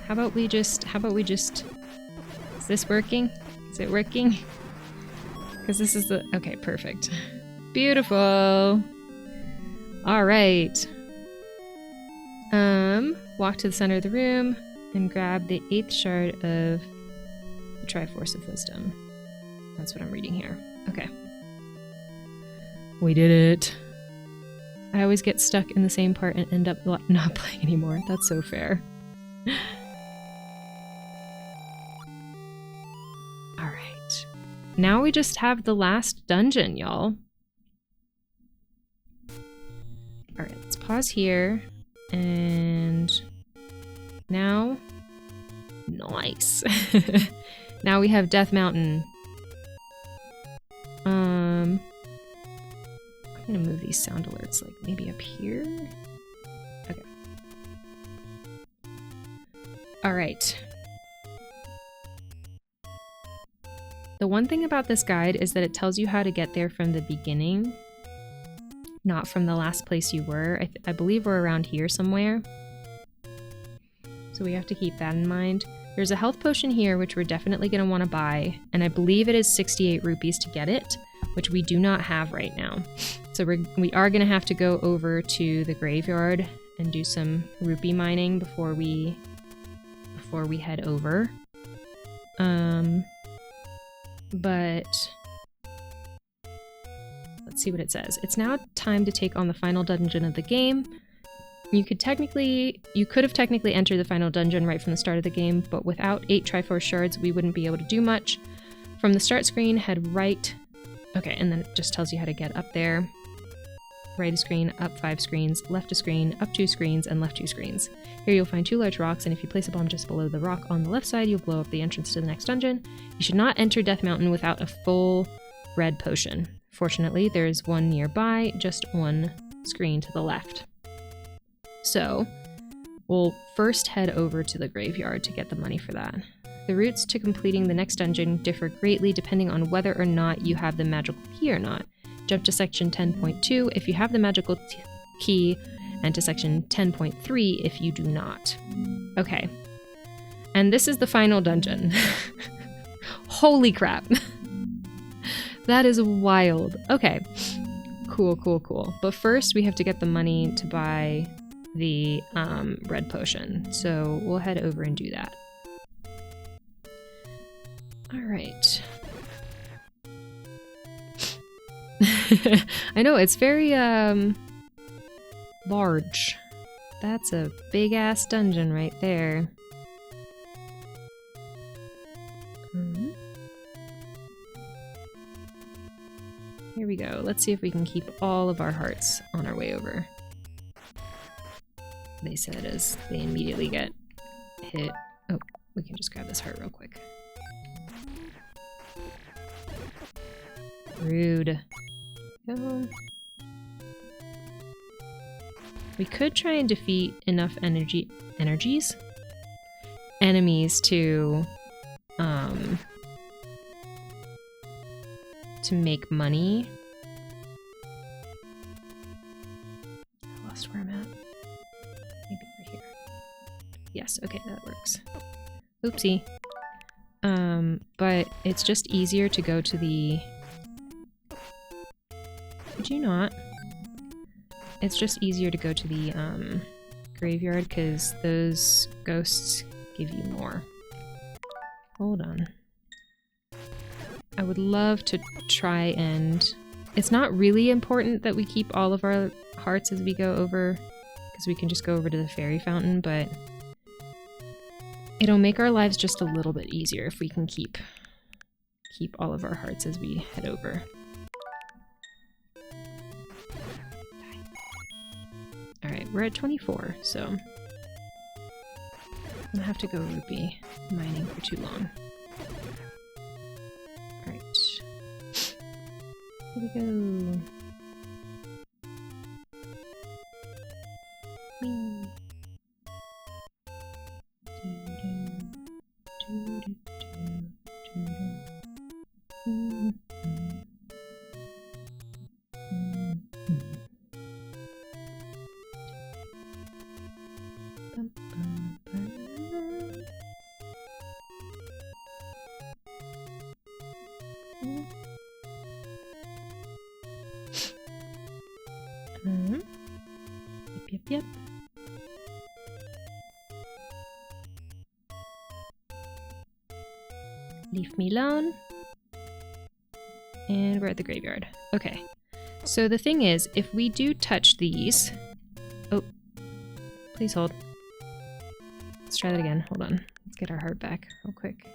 How about we just, is this working? Is it working? Because this is the, okay, perfect. Beautiful. All right. Walk to the center of the room and grab the 8th shard of the Triforce of Wisdom. That's what I'm reading here. Okay. We did it. I always get stuck in the same part and end up not playing anymore. That's so fair. Alright. Now we just have the last dungeon, y'all. Alright, let's pause here. And now... Nice. Now we have Death Mountain. I'm gonna move these sound alerts, like, maybe up here? Okay. Alright. The one thing about this guide is that it tells you how to get there from the beginning, not from the last place you were. I believe we're around here somewhere. So we have to keep that in mind. There's a health potion here, which we're definitely going to want to buy, and I believe it is 68 rupees to get it, which we do not have right now. So we are going to have to go over to the graveyard and do some rupee mining before we head over. But let's see what it says. It's now time to take on the final dungeon of the game. You could have technically entered the final dungeon right from the start of the game, but without 8 Triforce shards, we wouldn't be able to do much. From the start screen, head right. Okay, and then it just tells you how to get up there. Right a screen, up 5 screens, left a screen, up 2 screens, and left 2 screens. Here you'll find 2 large rocks, and if you place a bomb just below the rock on the left side, you'll blow up the entrance to the next dungeon. You should not enter Death Mountain without a full red potion. Fortunately, there is one nearby, just 1 screen to the left. So, we'll first head over to the graveyard to get the money for that. The routes to completing the next dungeon differ greatly depending on whether or not you have the magical key or not. Jump to section 10.2 if you have the magical key, and to section 10.3 if you do not. Okay. And this is the final dungeon. Holy crap. That is wild. Okay. Cool, cool, cool. But first we have to get the money to buy the red potion. So we'll head over and do that. All right. I know, it's very large. That's a big ass dungeon right there. Here we go. Let's see if we can keep all of our hearts on our way over. They said as they immediately get hit. Oh, we can just grab this heart real quick. Rude. Go. We could try and defeat enough enemies to make money. I lost where I'm at. Maybe over here. Yes, okay, that works. Oopsie. But it's just easier to go to the... Could you not? It's just easier to go to the graveyard because those ghosts give you more. Hold on. I would love to try and... It's not really important that we keep all of our hearts as we go over, because we can just go over to the fairy fountain, but it'll make our lives just a little bit easier if we can keep all of our hearts as we head over. Alright, we're at 24, so I'm gonna have to go rupee mining for too long. Alright. Here we go. Whee. yep. Leave me alone. And we're at the graveyard. Okay. So the thing is, if we do touch these... Oh. Please hold. Let's try that again. Hold on. Let's get our heart back real quick.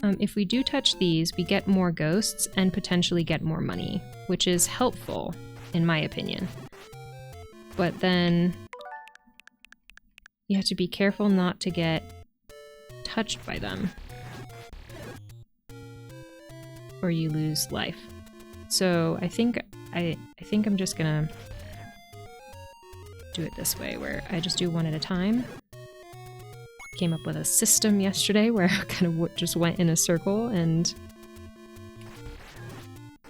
If we do touch these, we get more ghosts and potentially get more money, which is helpful, in my opinion. But then you have to be careful not to get touched by them, or you lose life. So I think I'm just gonna do it this way, where I just do one at a time. Came up with a system yesterday where I kind of just went in a circle and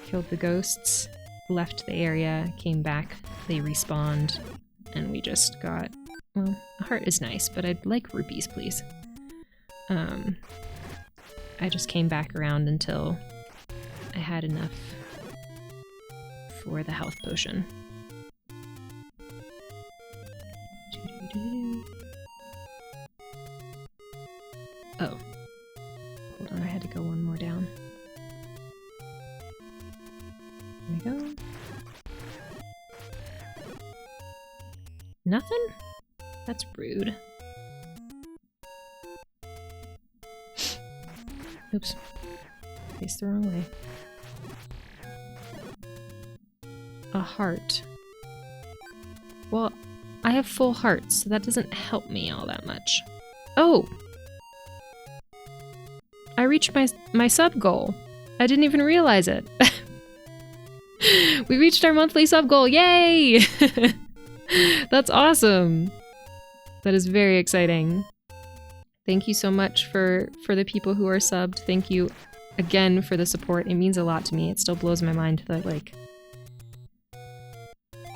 killed the ghosts, left the area, came back, they respawned, and we just got, well, a heart is nice, but I'd like rupees, please. I just came back around until I had enough for the health potion. Oh. Hold on, I had to go one more down. There we go. Nothing? That's rude. Oops. Faced the wrong way. A heart. Well, I have full hearts, so that doesn't help me all that much. Oh! I reached my sub goal. I didn't even realize it. We reached our monthly sub goal. Yay! That's awesome. That is very exciting. Thank you so much for the people who are subbed. Thank you again for the support. It means a lot to me. It still blows my mind that, like,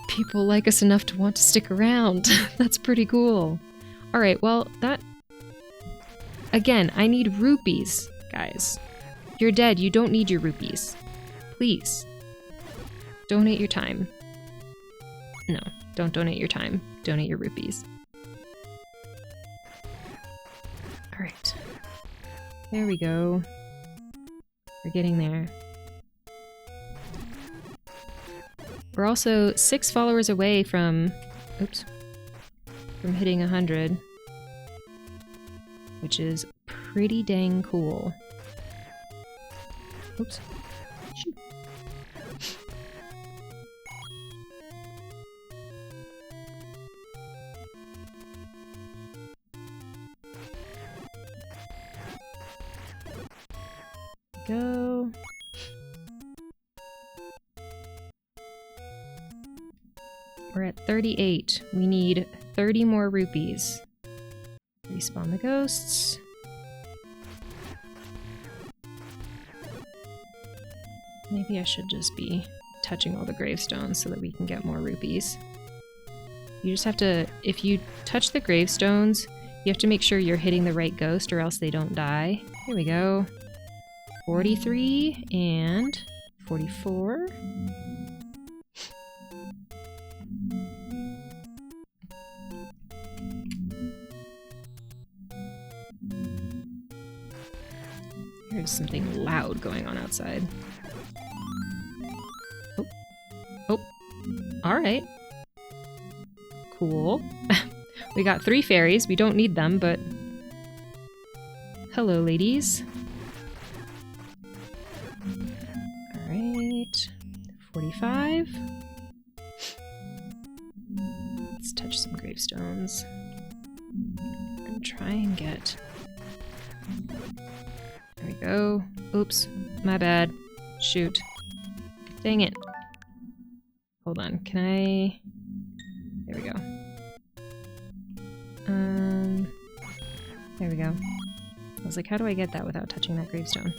people like us enough to want to stick around. That's pretty cool. Alright, well, that... Again, I need rupees, guys. You're dead. You don't need your rupees. Please. Donate your time. No, don't donate your time. Donate your rupees. Alright. There we go. We're getting there. We're also 6 followers away from... Oops. From hitting 100. Which is pretty dang cool. Oops. Shoot. Go. We're at 38. We need 30 more rupees. Respawn the ghosts. Maybe I should just be touching all the gravestones so that we can get more rupees. You just have to, if you touch the gravestones, you have to make sure you're hitting the right ghost or else they don't die. Here we go. 43 and 44. There's something loud going on outside. Oh. Oh. Alright. Cool. We got 3 fairies. We don't need them, but... Hello, ladies. Alright. 45. Let's touch some gravestones. And try and get... There we go. Oops. My bad. Shoot. Dang it. Hold on. Can I... There we go. There we go. I was like, how do I get that without touching that gravestone?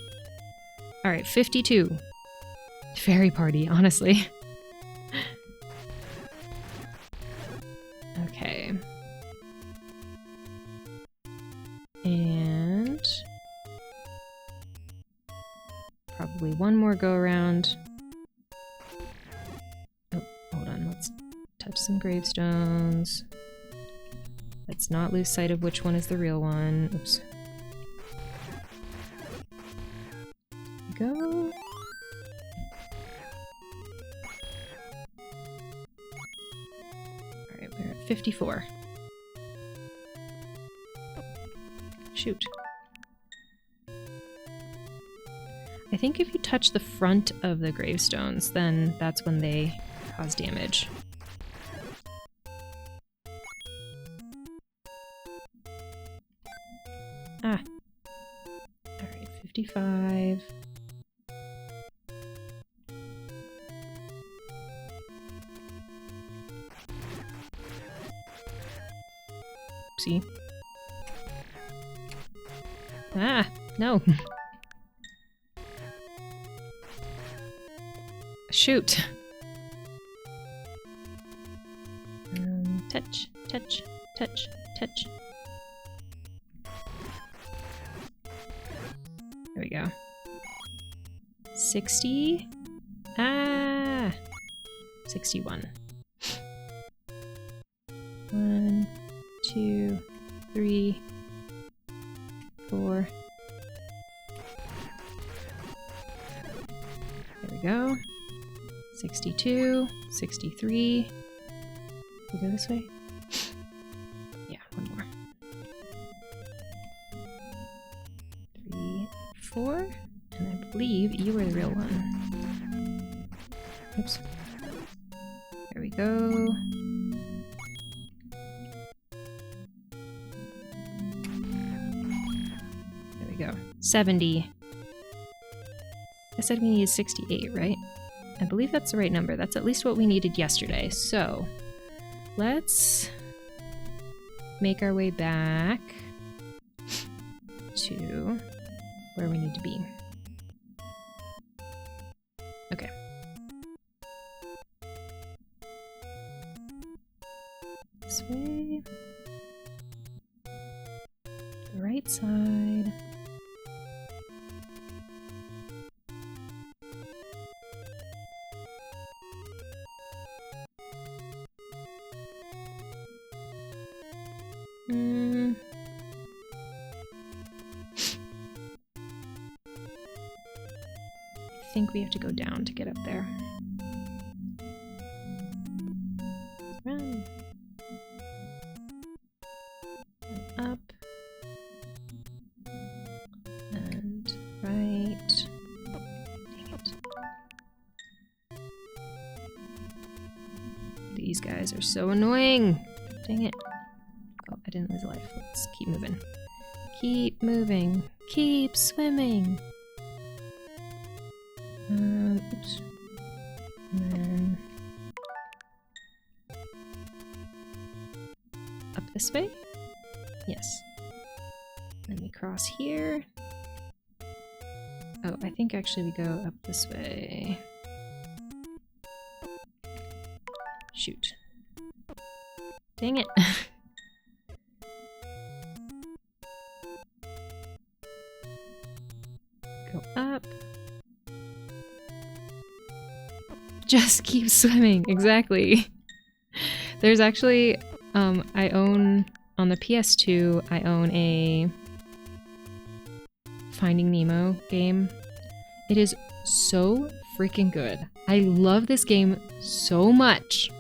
Alright, 52. Fairy party, honestly. Okay. And... probably one more go around. Oh, hold on, let's touch some gravestones. Let's not lose sight of which one is the real one. Oops. There we go. Alright, we're at 54. Shoot. I think if you touch the front of the gravestones, then that's when they cause damage. Ah. Alright, 55. Oopsie. Ah, no. Shoot. Touch, touch, touch, touch. There we go. 60. Ah! 61. 1, 2, 3, 4. There we go. 62, 63. We go this way? Yeah, one more. 3, 4. And I believe you were the real one. Oops. There we go. There we go. 70. I said we needed 68, right? I believe that's the right number. That's at least what we needed yesterday. So let's make our way back to where we need to be. Okay. This way. The right side. I think we have to go down to get up there. Run. And up. And right. Oh, dang it. These guys are so annoying. Dang it. Oh, I didn't lose a life. Let's keep moving. Keep moving. Keep swimming. Oops. And then up this way? Yes. Then we cross here. Oh, I think actually we go up this way. Shoot. Dang it. Go up. Just keep swimming. Exactly. There's actually, I own, on the PS2, I own a Finding Nemo game. It is so freaking good. I love this game so much.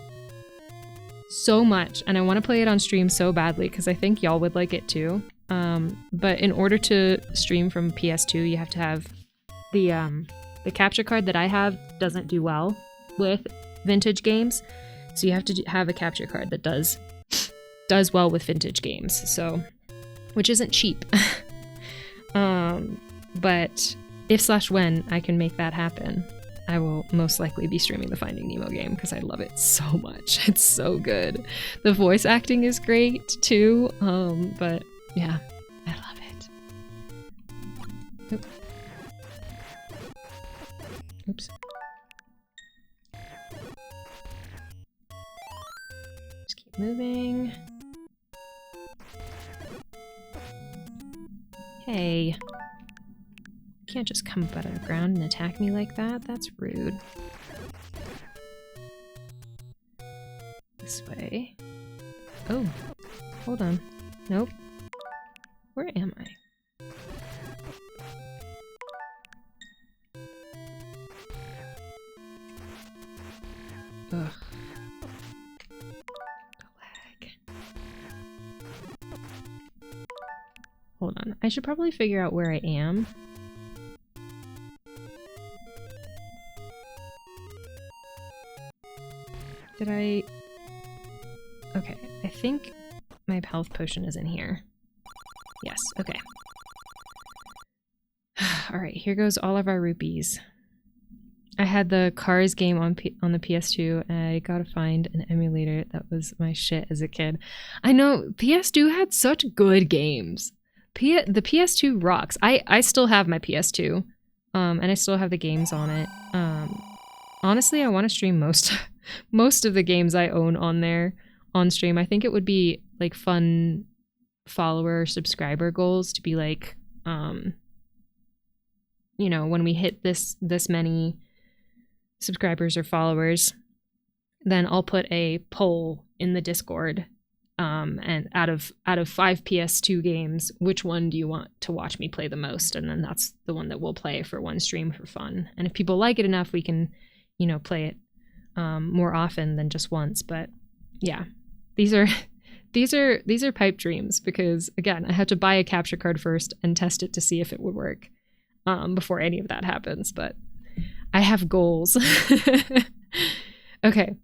So much. And I want to play it on stream so badly because I think y'all would like it too. But in order to stream from PS2, you have to have the capture card that I have doesn't do well with vintage games. So you have to have a capture card that does well with vintage games. So, which isn't cheap. But if/when I can make that happen, I will most likely be streaming the Finding Nemo game because I love it so much. It's so good. The voice acting is great too. But yeah, I love it. Oop. Oops. Just keep moving. Hey. You can't just come up out of the ground and attack me like that. That's rude. This way. Oh, hold on. Nope. Where am I? Ugh. The lag. Hold on. I should probably figure out where I am. Did I... Okay, I think my health potion is in here. Yes, okay. Alright, here goes all of our rupees. I had the Cars game on the PS2, and I gotta find an emulator. That was my shit as a kid. I know, PS2 had such good games. The PS2 rocks. I still have my PS2, and I still have the games on it. Honestly, I want to stream most of the games I own on there on stream. I think it would be like fun follower subscriber goals to be like, you know, when we hit this many subscribers or followers, then I'll put a poll in the Discord, and out of 5 PS2 games, which one do you want to watch me play the most? And then that's the one that we'll play for one stream for fun. And if people like it enough, we can, you know, play it more often than just once. But yeah, these are pipe dreams, because again, I had to buy a capture card first and test it to see if it would work before any of that happens. But I have goals. Okay.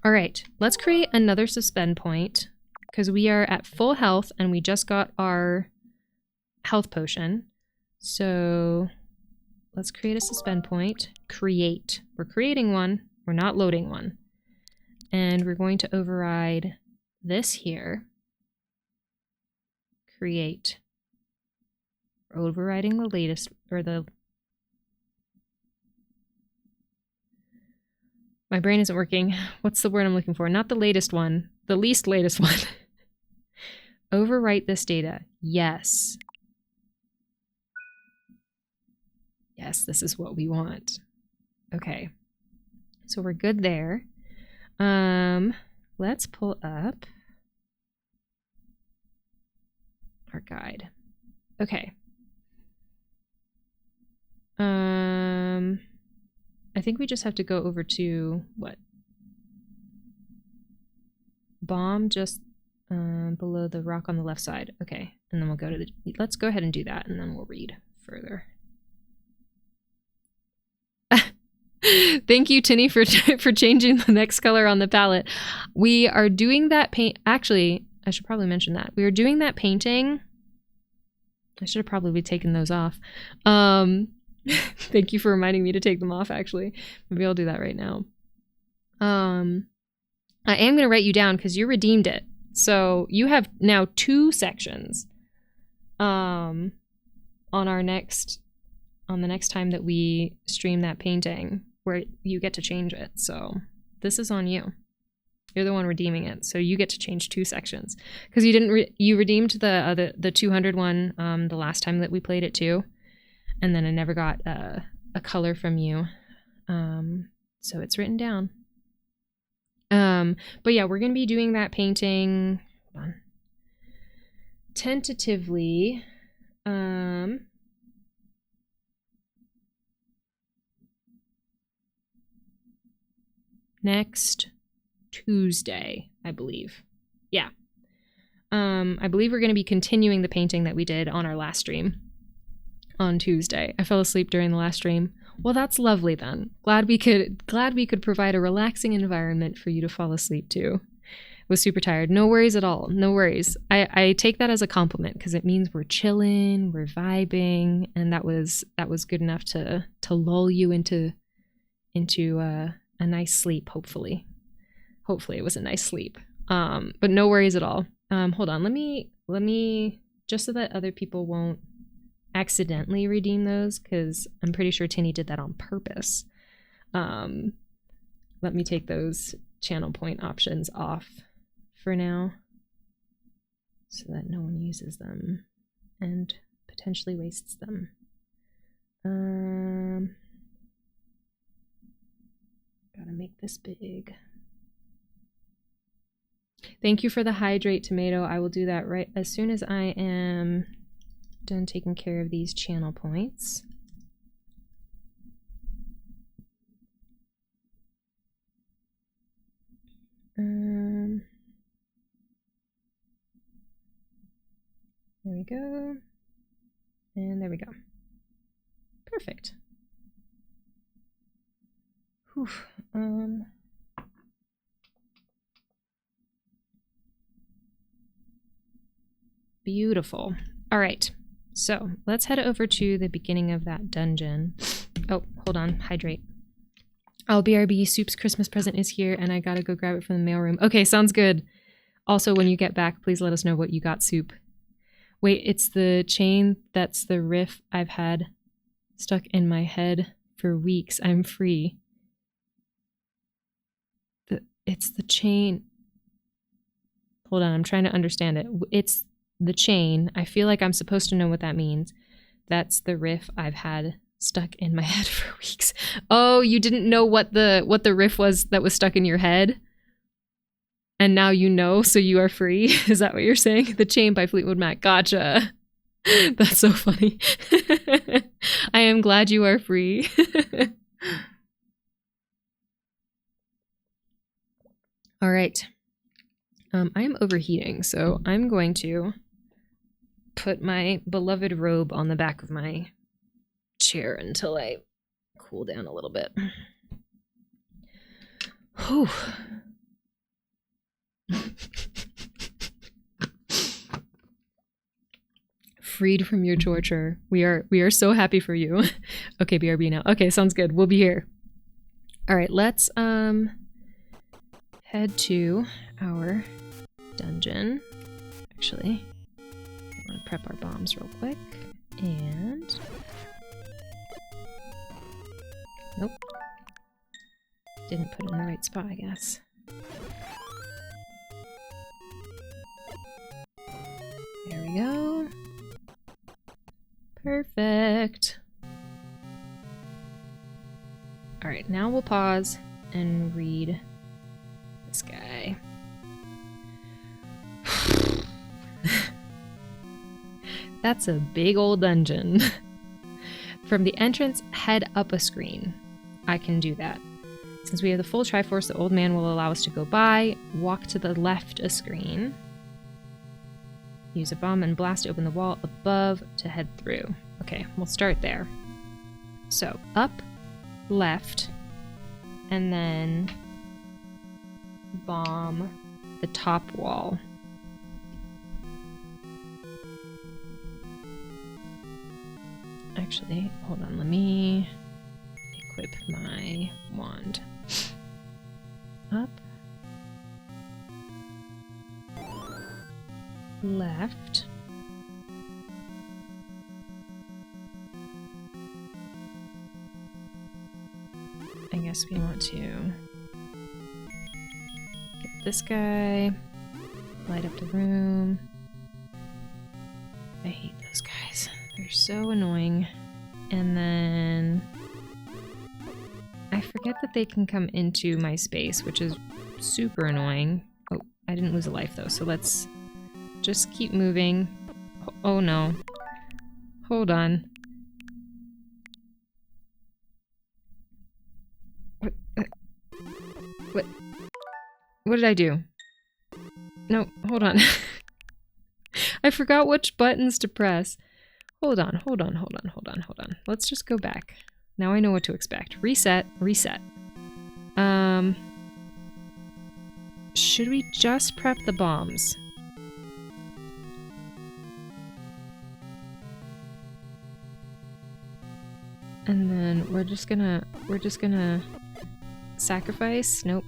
All right, let's create another suspend point, because we are at full health and we just got our health potion. So let's create a suspend point. Create. We're creating one. We're not loading one. And we're going to override this here. Create. We're overriding the latest, or the... My brain isn't working. What's the word I'm looking for? Not the latest one. The least latest one. Overwrite this data. Yes. Yes, this is what we want. Okay. So we're good there. Let's pull up our guide. Okay. I think we just have to go over to what? Bomb just below the rock on the left side. Okay, and then we'll go to the... Let's go ahead and do that, and then we'll read further. Thank you, Tinny, for changing the next color on the palette. We are doing that paint... Actually, I should probably mention that. We are doing that painting... I should have probably taken those off. Thank you for reminding me to take them off, actually. Maybe I'll do that right now. I am going to write you down because you redeemed it. So you have now 2 sections on the next time that we stream that painting, where you get to change it. So this is on you. You're the one redeeming it, so you get to change 2 sections, because you didn't. You redeemed the 200 one the last time that we played it too, and then I never got a color from you, so it's written down. But yeah, we're gonna be doing that painting. Hold on. Tentatively, next Tuesday, I believe. Yeah. I believe we're going to be continuing the painting that we did on our last stream on Tuesday. I fell asleep during the last stream. Well, that's lovely then. Glad we could provide a relaxing environment for you to fall asleep to. Was super tired. No worries at all. No worries. I take that as a compliment, because it means we're chilling, we're vibing, and that was good enough to lull you into a nice sleep, hopefully. Hopefully it was a nice sleep. But no worries at all. Hold on, let me just so that other people won't accidentally redeem those, because I'm pretty sure Tinny did that on purpose. Let me take those channel point options off for now, so that no one uses them and potentially wastes them. Gotta make this big. Thank you for the hydrate, Tomato. I will do that right as soon as I am done taking care of these channel points. There we go. And there we go. Perfect. Whew. Beautiful. All right. So let's head over to the beginning of that dungeon. Oh, hold on. Hydrate. Oh, BRB, Soup's Christmas present is here, and I gotta go grab it from the mailroom. Okay, sounds good. Also, when you get back, please let us know what you got, Soup. Wait, it's the chain that's the riff I've had stuck in my head for weeks. I'm free. It's the chain. Hold on, I'm trying to understand it. It's the chain. I feel like I'm supposed to know what that means. That's the riff I've had stuck in my head for weeks. Oh, you didn't know what the riff was that was stuck in your head? And now you know, so you are free? Is that what you're saying? The Chain by Fleetwood Mac. Gotcha. That's so funny. I am glad you are free. All right. I am overheating, so I'm going to put my beloved robe on the back of my chair until I cool down a little bit. Whew. Freed from your torture. We are so happy for you. Okay, BRB now. Okay, sounds good. We'll be here. All right, let's head to our dungeon. Actually, I want to prep our bombs real quick. And nope. Didn't put it in the right spot, I guess. There we go. Perfect. All right, now we'll pause and read this guy. That's a big old dungeon. From the entrance, head up a screen. I can do that. Since we have the full Triforce, the old man will allow us to go by. Walk to the left a screen. Use a bomb and blast open the wall above to head through. Okay, we'll start there. So, up, left, and then bomb the top wall. Actually, hold on, let me equip my wand. Up. Left. I guess we want to get this guy, light up the room. I hate those guys. They're so annoying. And then I forget that they can come into my space, which is super annoying. Oh, I didn't lose a life though, so let's just keep moving. Oh no. Hold on. What did I do? No, hold on. I forgot which buttons to press. Hold on. Let's just go back. Now I know what to expect. Reset. Should we just prep the bombs? And then we're just gonna sacrifice. Nope.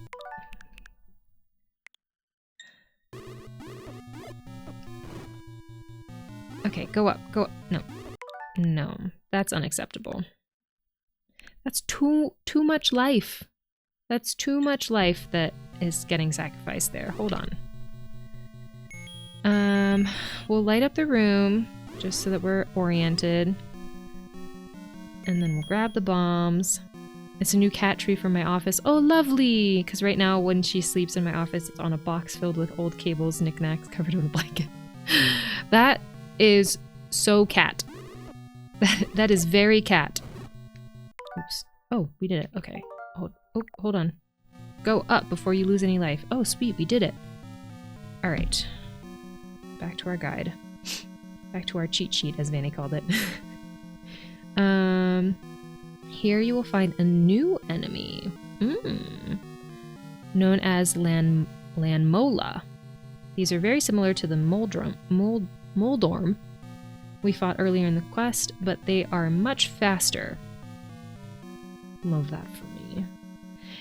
Okay, go up. No, that's unacceptable. That's too much life. That's too much life that is getting sacrificed there. Hold on. We'll light up the room just so that we're oriented. And then we'll grab the bombs. It's a new cat tree from my office. Oh, lovely! Because right now when she sleeps in my office, it's on a box filled with old cables, knickknacks, covered with a blanket. That is so cat. That is very cat. Oops. Oh, we did it. Okay. Hold on. Go up before you lose any life. Oh, sweet. We did it. All right. Back to our guide. Back to our cheat sheet, as Vanny called it. Here you will find a new enemy. Known as Lanmola. These are very similar to the Moldorm we fought earlier in the quest, but they are much faster. Love that for me.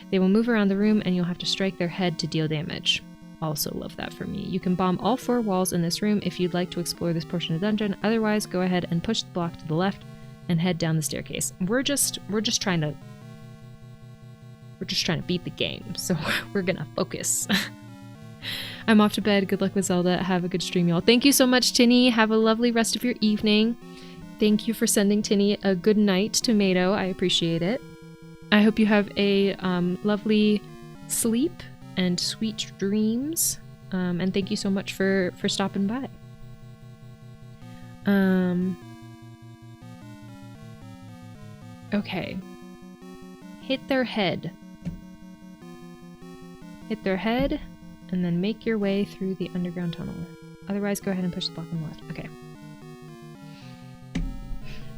They will move around the room and you'll have to strike their head to deal damage. Also love that for me. You can bomb all 4 walls in this room if you'd like to explore this portion of the dungeon. Otherwise, go ahead and push the block to the left and head down the staircase. We're just trying to beat the game, so we're gonna focus. I'm off to bed. Good luck with Zelda. Have a good stream, y'all. Thank you so much, Tinny. Have a lovely rest of your evening. Thank you for sending Tinny a good night tomato. I appreciate it. I hope you have a lovely sleep and sweet dreams. And thank you so much for stopping by. Okay. Hit their head. Hit their head, and then make your way through the underground tunnel. Otherwise, go ahead and push the block on the left. Okay.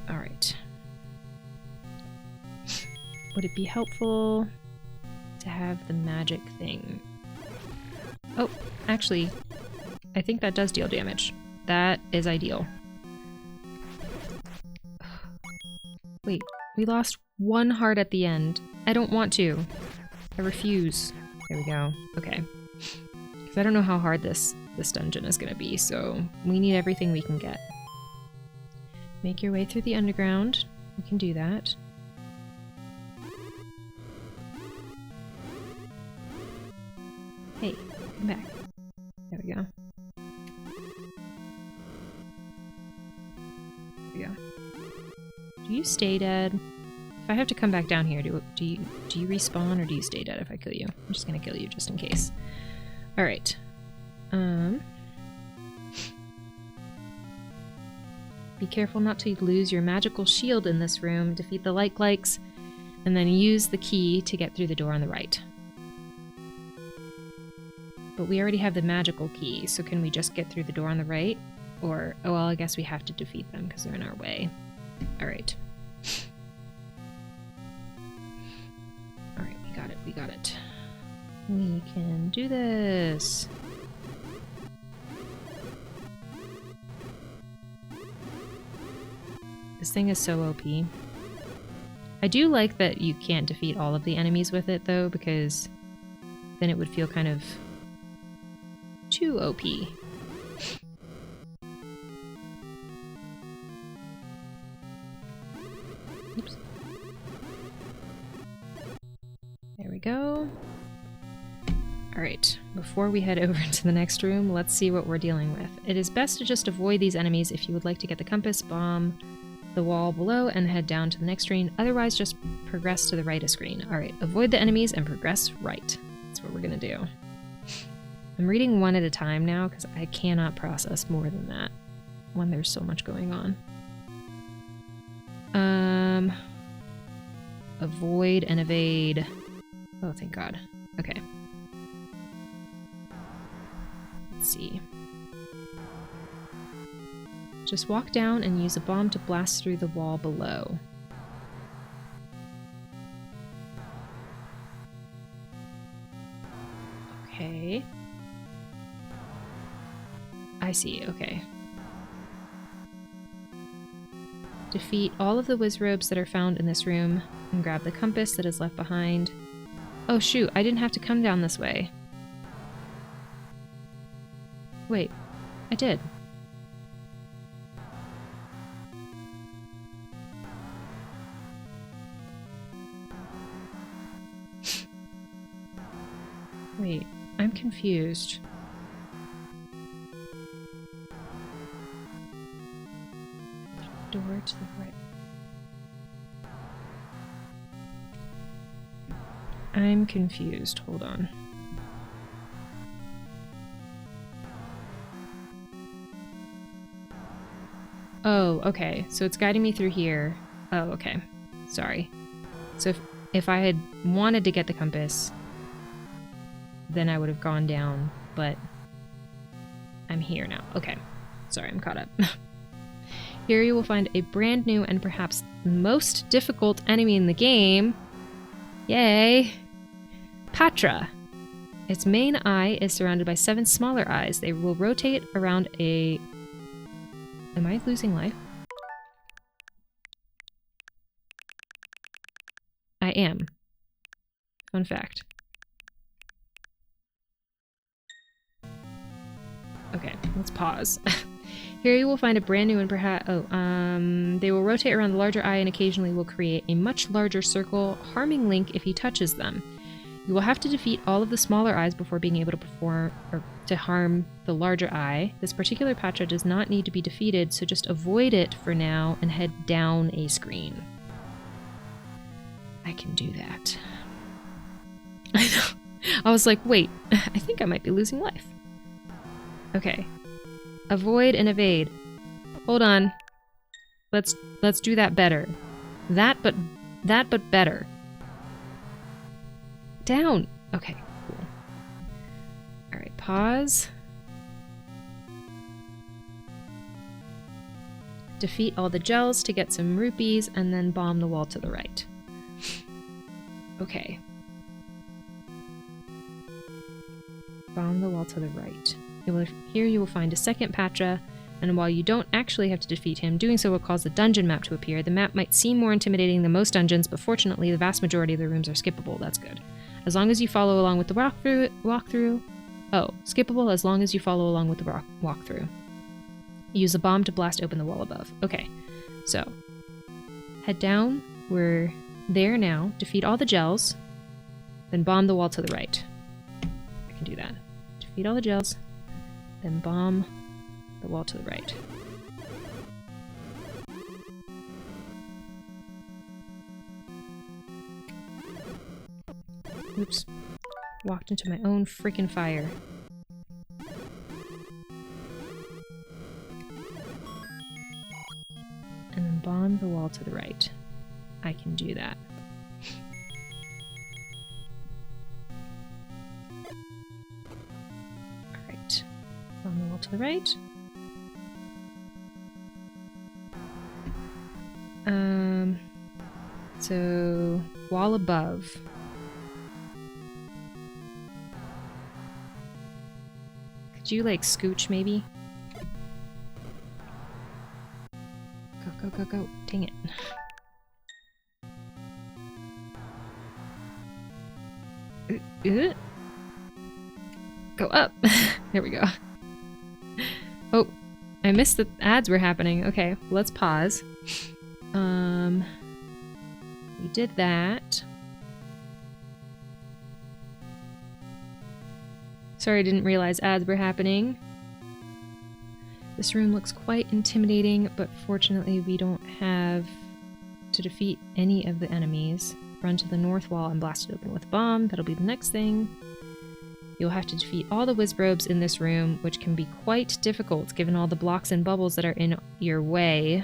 Alright. Would it be helpful to have the magic thing? Oh, actually, I think that does deal damage. That is ideal. Wait, we lost 1 heart at the end. I don't want to. I refuse. There we go. Okay. Because I don't know how hard this dungeon is going to be, so we need everything we can get. Make your way through the underground. We can do that. Hey, come back. There we go. There we go. Do you stay dead? If I have to come back down here, do you respawn or do you stay dead if I kill you? I'm just gonna kill you just in case. Alright. Be careful not to lose your magical shield in this room. Defeat the like-likes, and then use the key to get through the door on the right. But we already have the magical key, so can we just get through the door on the right? Or, oh well, I guess we have to defeat them because they're in our way. Alright. Alright, we got it, we got it. We can do this! This thing is so OP. I do like that you can't defeat all of the enemies with it, though, because then it would feel kind of too OP. Oops. There we go. Alright, before we head over to the next room, let's see what we're dealing with. It is best to just avoid these enemies if you would like to get the compass, bomb the wall below, and head down to the next screen. Otherwise, just progress to the right of screen. Alright, avoid the enemies and progress right. That's what we're gonna do. I'm reading one at a time now because I cannot process more than that when there's so much going on. Avoid and evade. Oh, thank God. Okay. Let's see. Just walk down and use a bomb to blast through the wall below. Okay. I see, okay. Defeat all of the wizrobes that are found in this room and grab the compass that is left behind. Oh shoot, I didn't have to come down this way. Wait, I did. Wait, I'm confused. Door to the right. I'm confused. Hold on. Oh, okay. So it's guiding me through here. Oh, okay. Sorry. So if I had wanted to get the compass, then I would have gone down, but I'm here now. Okay. Sorry, I'm caught up. Here you will find a brand new and perhaps most difficult enemy in the game. Yay! Patra. Its main eye is surrounded by 7 smaller eyes. They will rotate around a... Am I losing life? I am. Fun fact. Okay, let's pause. Here you will find a brand new and perhaps... they will rotate around the larger eye and occasionally will create a much larger circle, harming Link if he touches them. You will have to defeat all of the smaller eyes before being able to perform or to harm the larger eye. This particular Patra does not need to be defeated, so just avoid it for now and head down a screen. I can do that. I know. I was like, wait, I think I might be losing life. Okay. Avoid and evade. Hold on. Let's do that better. That but better. Down. Okay, cool. All right, pause. Defeat all the gels to get some rupees and then bomb the wall to the right. Okay. Bomb the wall to the right. Here you will find a second Patra, and while you don't actually have to defeat him, doing so will cause the dungeon map to appear. The map might seem more intimidating than most dungeons, but fortunately the vast majority of the rooms are skippable. That's good. As long as you follow along with the walkthrough. Oh, skippable as long as you follow along with the walkthrough. Use a bomb to blast open the wall above. Okay, so head down. We're there now. Defeat all the gels, then bomb the wall to the right. I can do that. Defeat all the gels, then bomb the wall to the right. Oops. Walked into my own freaking fire. And then bomb the wall to the right. I can do that. Alright. Bomb the wall to the right. So wall above. Could you like scooch maybe? Go, go, go, go. Dang it. Go up. There we go. Oh, I missed the ads were happening. Okay, let's pause. We did that. Sorry, I didn't realize ads were happening. This room looks quite intimidating, but fortunately we don't have to defeat any of the enemies. Run to the north wall and blast it open with a bomb. That'll be the next thing. You'll have to defeat all the Wizzrobes in this room, which can be quite difficult given all the blocks and bubbles that are in your way.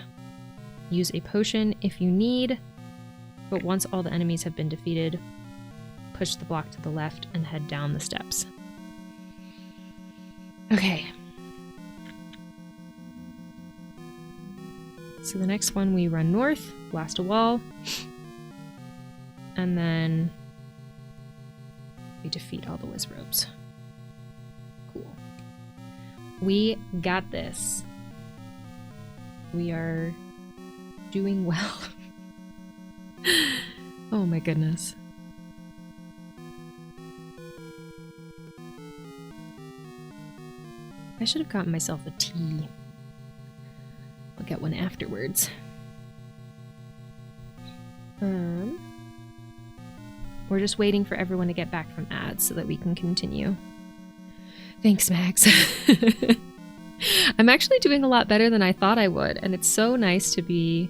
Use a potion if you need, but once all the enemies have been defeated, push the block to the left and head down the steps. Okay. So the next one we run north, blast a wall, and then we defeat all the Wizzrobes. Cool. We got this. We are doing well. Oh my goodness. I should have gotten myself a tea. I'll get one afterwards. We're just waiting for everyone to get back from ads so that we can continue. Thanks, Max. I'm actually doing a lot better than I thought I would, and it's so nice to be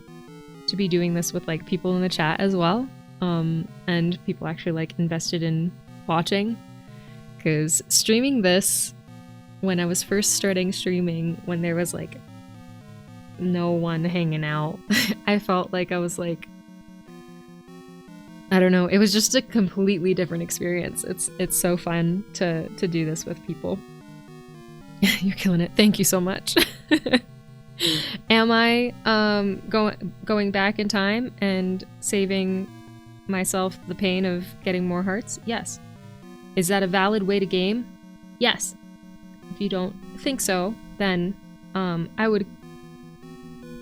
doing this with like people in the chat as well. and people actually like invested in watching. Because streaming this, when I was first starting streaming, when there was like no one hanging out, I felt like I was like, I don't know, it was just a completely different experience. It's so fun to do this with people. You're killing it. Thank you so much. Am I going back in time and saving myself the pain of getting more hearts? Yes. Is that a valid way to game? Yes. If you don't think so, then I would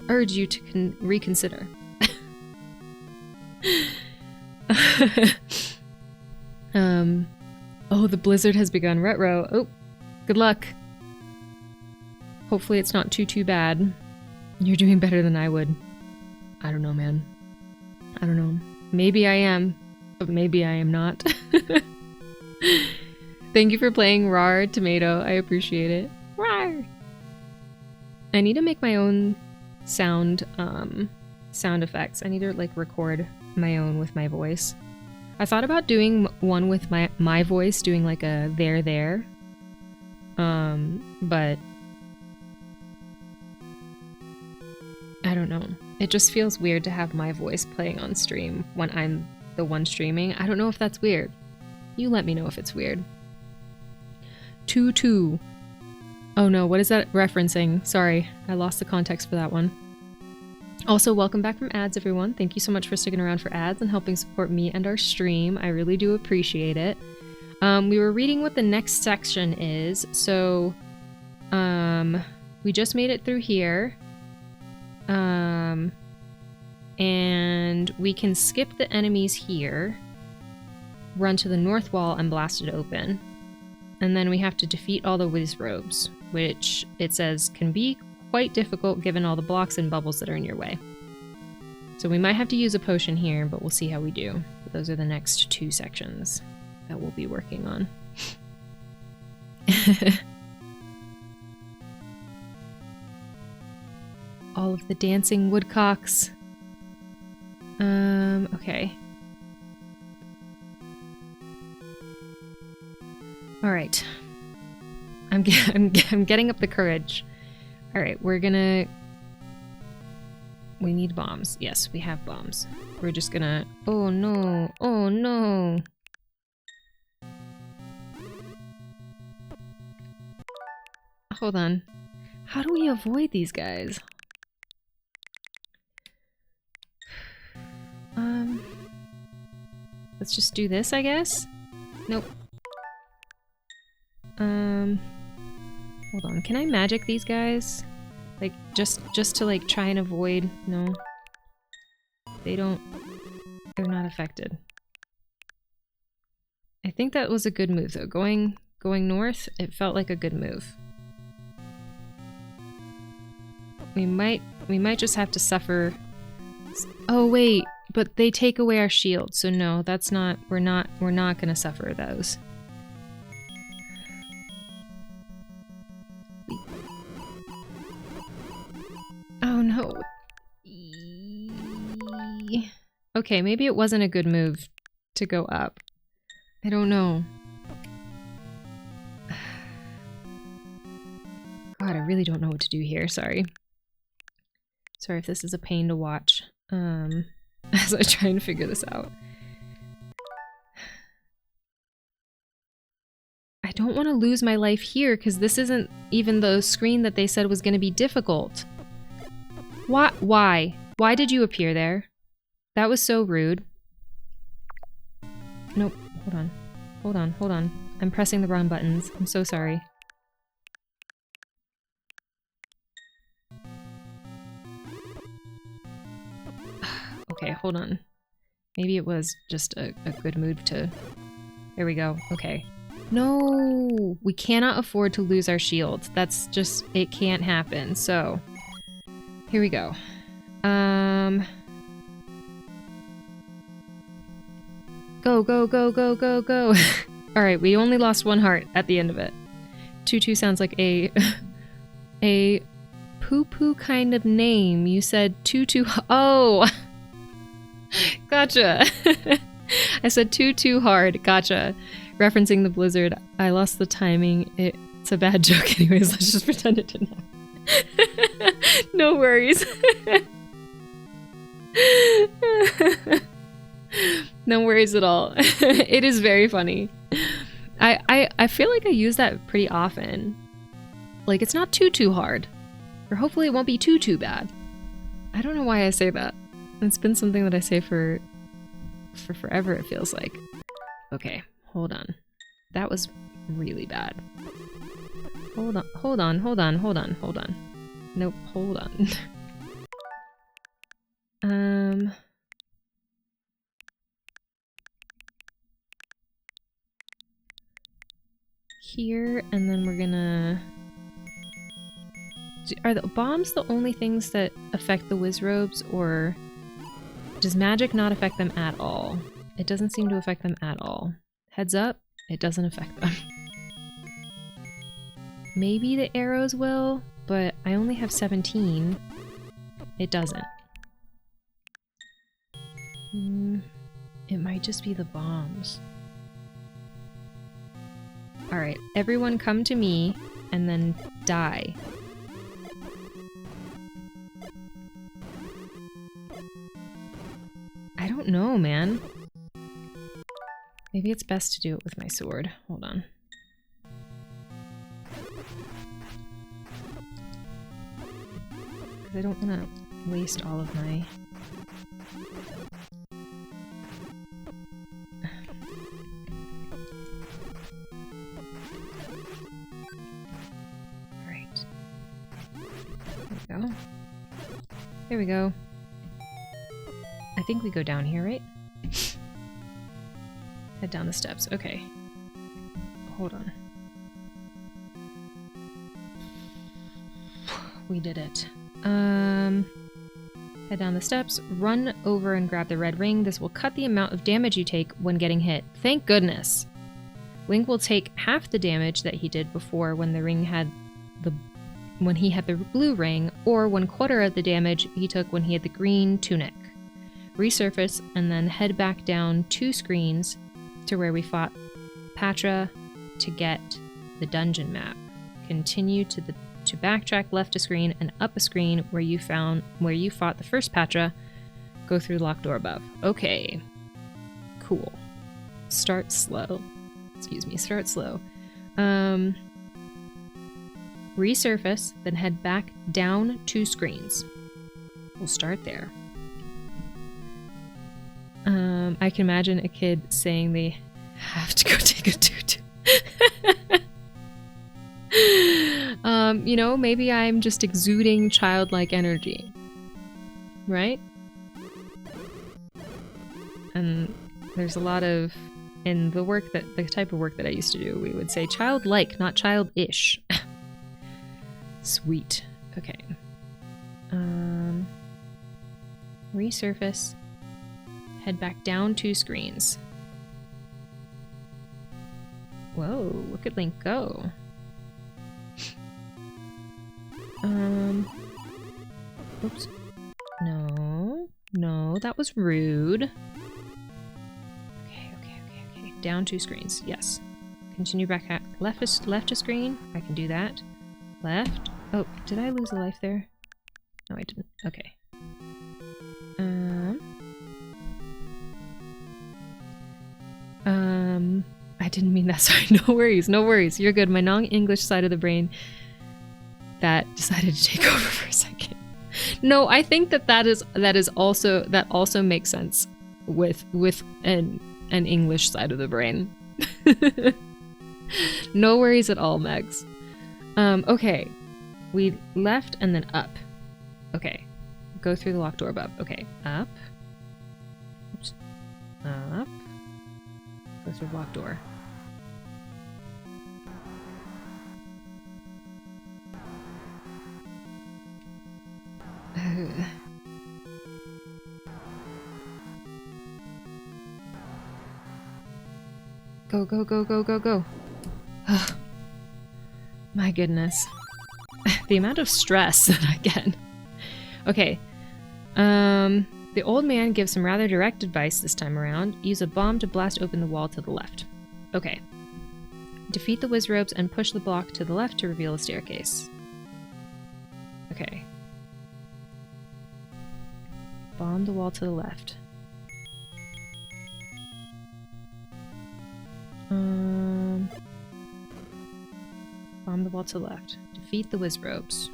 urge you to reconsider. Oh, the blizzard has begun. Retro. Oh, good luck. Hopefully it's not too bad. You're doing better than I would. I don't know, man. I don't know. Maybe I am, but maybe I am not. Thank you for playing Rar Tomato. I appreciate it. Rar! I need to make my own sound effects. I need to like record my own with my voice. I thought about doing one with my voice, doing like a there. But I don't know. It just feels weird to have my voice playing on stream when I'm the one streaming. I don't know if that's weird. You let me know if it's weird. 2-2. Oh no, what is that referencing? Sorry, I lost the context for that one. Also, welcome back from ads, everyone. Thank you so much for sticking around for ads and helping support me and our stream. I really do appreciate it. We were reading what the next section is, so we just made it through here. And we can skip the enemies here, run to the north wall and blast it open. And then we have to defeat all the Wizrobes, which it says can be quite difficult given all the blocks and bubbles that are in your way. So we might have to use a potion here, but we'll see how we do. But those are the next two sections that we'll be working on. All of the dancing woodcocks. Okay. All right. I'm getting up the courage. All right, we need bombs. Yes, we have bombs. We're just gonna... Oh no! Oh no! Hold on. How do we avoid these guys? Let's just do this, I guess? Nope. Hold on. Can I magic these guys? Like, just to, like, try and avoid... No. They're not affected. I think that was a good move, though. Going north, it felt like a good move. We might just have to suffer... Oh, wait! But they take away our shield, so no, that's not... We're not gonna suffer those. Oh no. Okay, maybe it wasn't a good move to go up. I don't know. God, I really don't know what to do here, sorry. Sorry if this is a pain to watch, as I try and figure this out. I don't want to lose my life here, because this isn't even the screen that they said was going to be difficult. Why? Why did you appear there? That was so rude. Nope. Hold on. Hold on. Hold on. I'm pressing the wrong buttons. I'm so sorry. Okay, hold on. Maybe it was just a good move to... There we go. Okay. No! We cannot afford to lose our shields. That's just... It can't happen. So... Here we go. Go, go, go, go, go, go. Alright, we only lost one heart at the end of it. 2-2 sounds like a poo-poo kind of name. You said 2-2. Oh! Gotcha. I said too hard. Gotcha. Referencing the blizzard. I lost the timing. It's a bad joke anyways. Let's just pretend it didn't happen. No worries. No worries at all. It is very funny. I feel like I use that pretty often. Like, it's not too hard. Or hopefully it won't be too bad. I don't know why I say that. It's been something that I say for forever, it feels like. Okay, hold on. That was really bad. Hold on. Nope, hold on. Here, and then we're gonna... Are the bombs the only things that affect the Wizrobes, or does magic not affect them at all? It doesn't seem to affect them at all. Heads up, it doesn't affect them. Maybe the arrows will, but I only have 17. It doesn't. It might just be the bombs. Alright, everyone come to me and then die. I don't know, man. Maybe it's best to do it with my sword. Hold on. Because I don't want to waste all of my... Alright. There we go. There we go. I think we go down here, right? Head down the steps. Okay. Hold on. We did it. Head down the steps, run over and grab the red ring. This will cut the amount of damage you take when getting hit. Thank goodness. Link will take half the damage that he did before when the ring had when he had the blue ring, or 1/4 of the damage he took when he had the green tunic. Resurface and then head back down 2 screens to where we fought Patra to get the dungeon map. Continue to backtrack left a screen and up a screen where you fought the first Patra. Go through the locked door above. Okay. Cool. Start slow. Excuse me, start slow. Resurface, then head back down 2 screens. We'll start there. I can imagine a kid saying they have to go take a toot. You know, maybe I'm just exuding childlike energy. Right? And there's a lot of, in the type of work that I used to do, we would say childlike, not childish. Sweet. Okay. Resurface. Head back down 2 screens. Whoa, look at Link go. Oops. No, that was rude. Okay. Down 2 screens, yes. Continue back at left a screen. I can do that. Left. Oh, did I lose a life there? No, I didn't. Okay. I didn't mean that. Sorry. No worries. You're good. My non-English side of the brain that decided to take over for a second. No, I think that also makes sense with an English side of the brain. No worries at all, Megs. Okay. We left and then up. Okay. Go through the locked door above. Okay. Up. Oops. Up. Go through the locked door. Go. My goodness. The amount of stress that I get. Okay. The old man gives some rather direct advice this time around. Use a bomb to blast open the wall to the left. Okay. Defeat the whiz ropes and push the block to the left to reveal a staircase. Okay. Bomb the wall to the left. Bomb the wall to the left. Defeat the whiz ropes.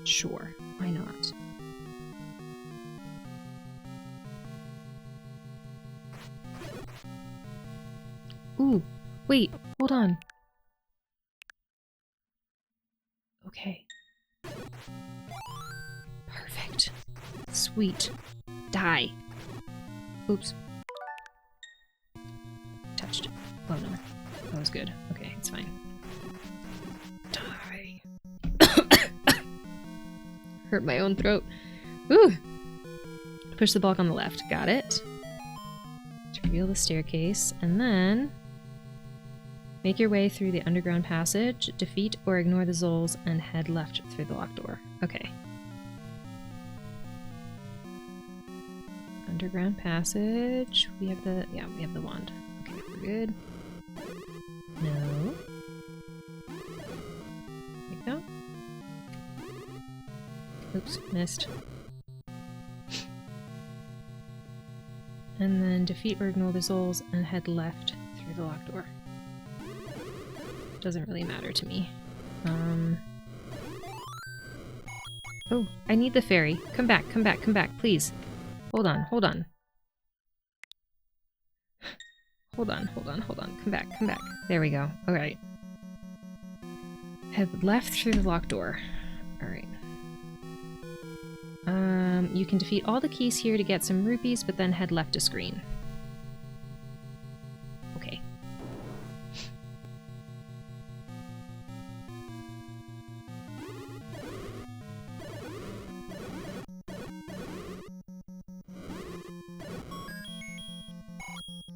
Sure, why not? Ooh, wait, hold on. Okay. Perfect. Sweet. Die. Oops. Touched. Oh no. That was good. Okay, it's fine. Die. Hurt my own throat. Ooh! Push the block on the left. Got it. To reveal the staircase. And then make your way through the underground passage, defeat or ignore the Zols, and head left through the locked door. Okay. Underground passage. We have the... yeah, we have the wand. Okay, we're good. No. There we go. Oops, missed. And then defeat or ignore the Zols and head left through the locked door. Doesn't really matter to me. Oh, I need the fairy. Come back, come back, come back, please. Hold on, hold on. Hold on, hold on, hold on. Come back, come back. There we go. Alright. Head left through the locked door. Alright. You can defeat all the keys here to get some rupees, but then head left to screen. Okay.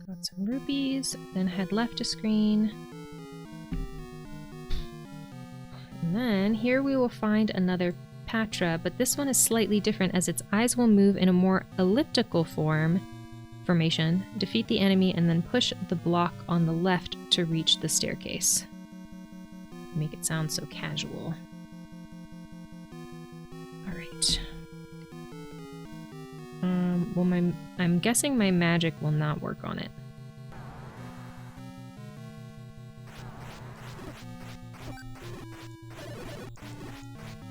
Got some rupees, then head left to screen. And then here we will find another Patra, but this one is slightly different as its eyes will move in a more elliptical formation. Defeat the enemy and then push the block on the left to reach the staircase. Make it sound so casual. Alright. Well, I'm guessing my magic will not work on it.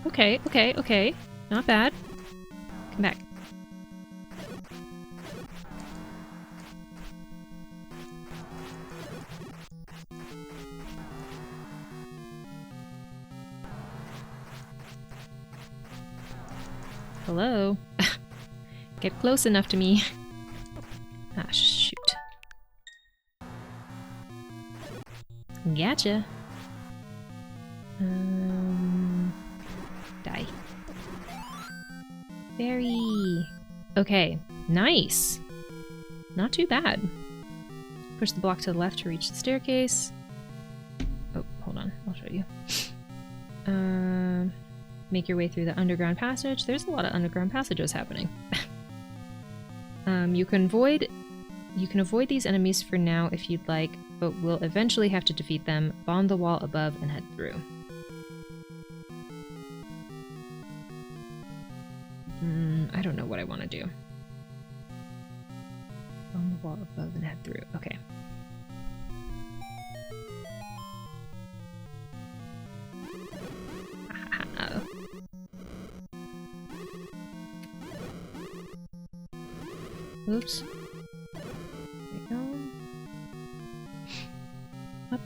Okay, okay, okay. Not bad. Come back. Hello? Get close enough to me. Ah, shoot. Gotcha. Die. Fairy. Okay, nice. Not too bad. Push the block to the left to reach the staircase. Oh, hold on. I'll show you. Make your way through the underground passage. There's a lot of underground passages happening. You can avoid these enemies for now if you'd like, but we'll eventually have to defeat them. Bomb the wall above and head through. I don't know what I want to do. Bomb the wall above and head through. Okay. Oops. There we go. Up.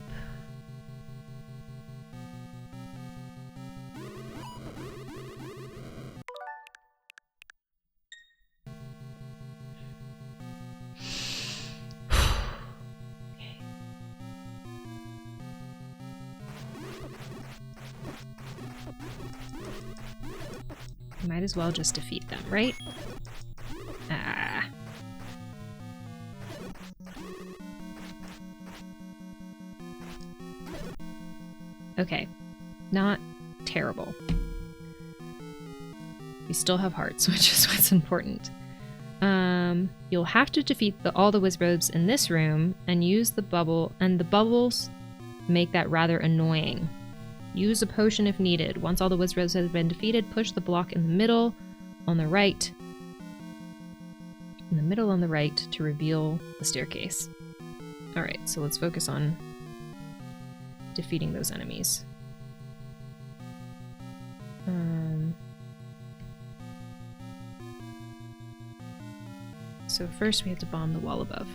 Okay. Might as well just defeat them, right? Ah. Okay, not terrible. We still have hearts, which is what's important. You'll have to defeat all the wizards in this room and use the bubble, and the bubbles make that rather annoying. Use a potion if needed. Once all the wizards have been defeated, push the block in the middle on the right. In the middle on the right to reveal the staircase. Alright, so let's focus on defeating those enemies. So first we have to bomb the wall above.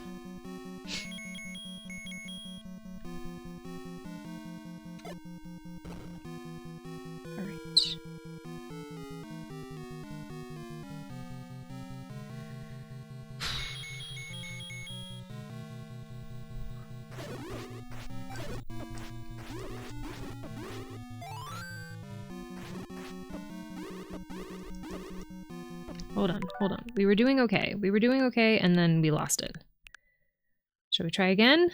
Alright. Hold on. We were doing okay. And then we lost it. Shall we try again?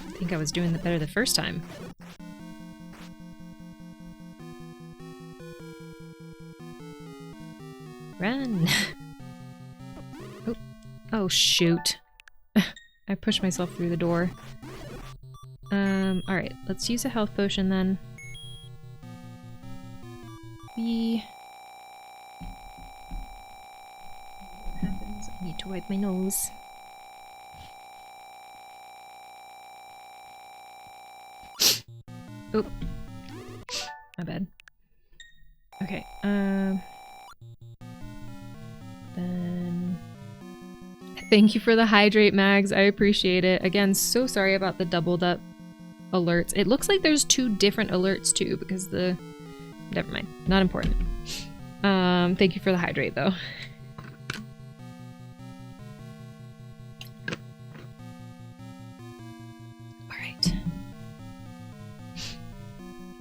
I think I was doing better the first time. Run! Oh shoot. I pushed myself through the door. Alright, let's use a health potion then. I need to wipe my nose. Oh. My bad. Okay, then... Thank you for the hydrate, Mags. I appreciate it. Again, so sorry about the doubled up alerts. It looks like there's 2 different alerts too, because the... Never mind. Not important. Thank you for the hydrate, though. Alright.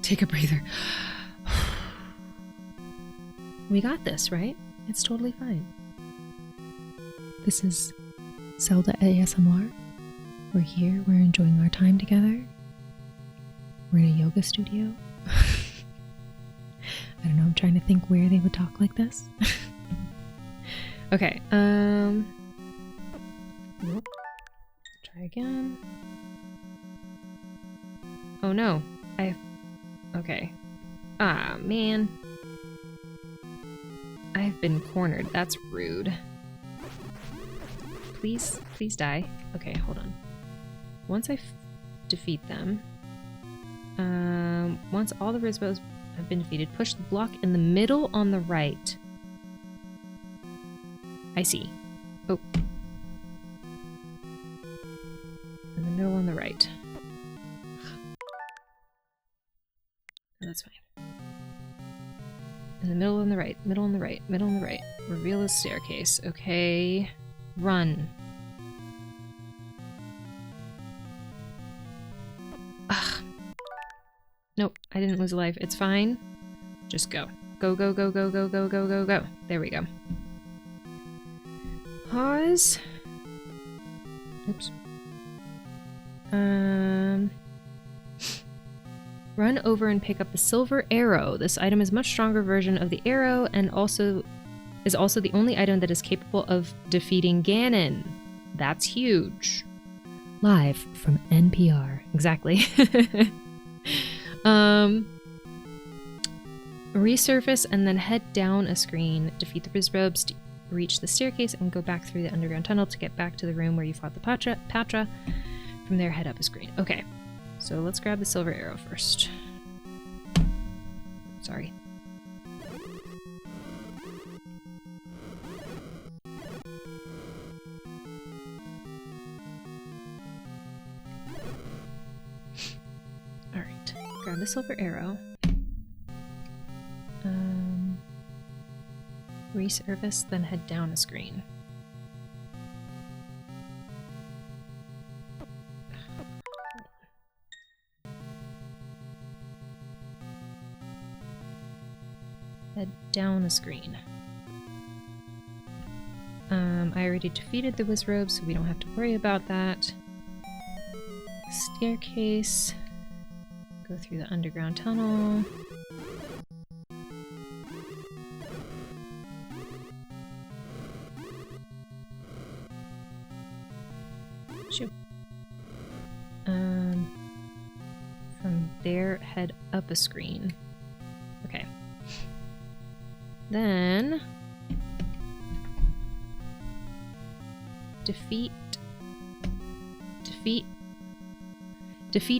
Take a breather. We got this, right? It's totally fine. This is Zelda ASMR. We're here, we're enjoying our time together. We're in a yoga studio. I don't know, I'm trying to think where they would talk like this. Okay, nope. Try again. Oh no, okay. Ah, man. I've been cornered, that's rude. Please die. Okay, hold on. Once I defeat them, once all the Rizbos have been defeated, push the block in the middle on the right. I see. Oh. In the middle on the right. Oh, that's fine. In the middle on the right, middle on the right, middle on the right. Reveal the staircase. Okay. Run. Ugh. Nope, I didn't lose a life. It's fine. Just go. Go, go, go, go, go, go, go, go, go. There we go. Pause. Oops. Run over and pick up the silver arrow. This item is a much stronger version of the arrow and is also the only item that is capable of defeating Ganon. That's huge. Live from NPR. Exactly. Resurface and then head down a screen. Defeat the Rizrobes to reach the staircase and go back through the underground tunnel to get back to the room where you fought the Patra. From there, head up a screen. Okay, so let's grab the silver arrow first. Sorry. Alright, grab the silver arrow. Resurface, then head down a screen. Head down a screen. I already defeated the Wizrobe, so we don't have to worry about that. Staircase. Go through the underground tunnel. Shoot. From there, head up a screen. Okay. Then defeat,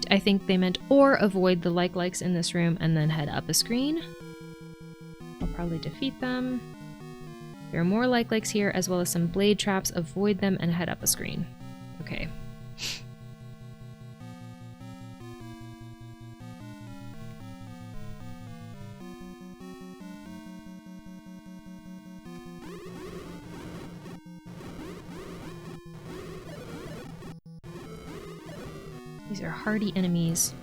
I think they meant, or avoid the likes in this room and then head up a screen. I'll probably defeat them. There are more likes here, as well as some blade traps. Avoid them and head up a screen. Okay. These are hardy enemies.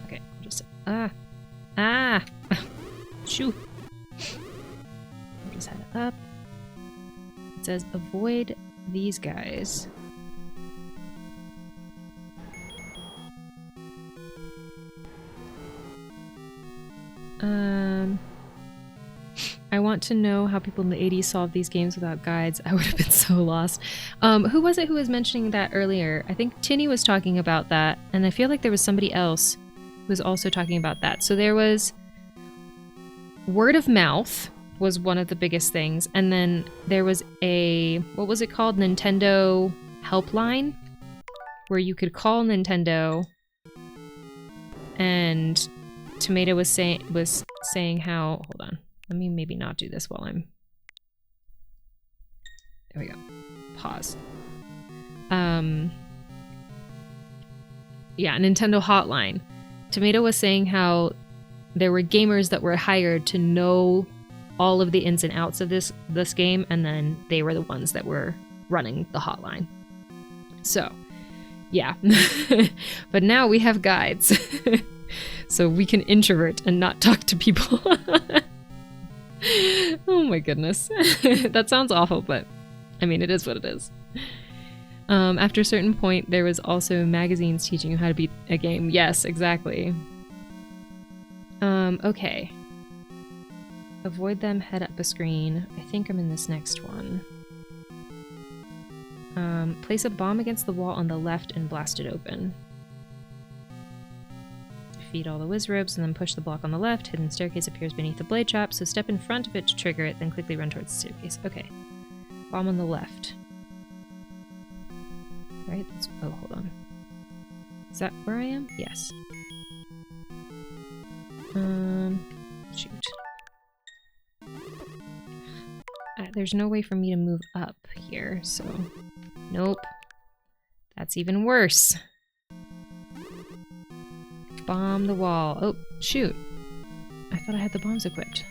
Okay, I'll just... Shoo! I'll just head up. It says avoid these guys. I want to know how people in the 80s solved these games without guides. I would have been so lost. Who was it who was mentioning that earlier? I think Tinny was talking about that, and I feel like there was somebody else who was also talking about that. So there was word of mouth was one of the biggest things, and then there was a, what was it called? Nintendo helpline, where you could call Nintendo, and Tomato was saying how, hold on. Let me maybe not do this while I'm... There we go. Pause. Yeah, Nintendo Hotline. Tomato was saying how there were gamers that were hired to know all of the ins and outs of this game, and then they were the ones that were running the hotline. So, yeah. But now we have guides. So we can introvert and not talk to people. Oh my goodness. That sounds awful, but I mean, it is what it is. After a certain point, there was also magazines teaching you how to beat a game. Yes, exactly. Okay. Avoid them, head up a screen. I think I'm in this next one. Place a bomb against the wall on the left and blast it open. Defeat all the Wizrobes and then push the block on the left. Hidden staircase appears beneath the blade trap, so step in front of it to trigger it, then quickly run towards the staircase. Okay. Bomb on the left. Right? Oh, hold on. Is that where I am? Yes. Shoot. There's no way for me to move up here, so... Nope. That's even worse. Bomb the wall. Oh, shoot. I thought I had the bombs equipped.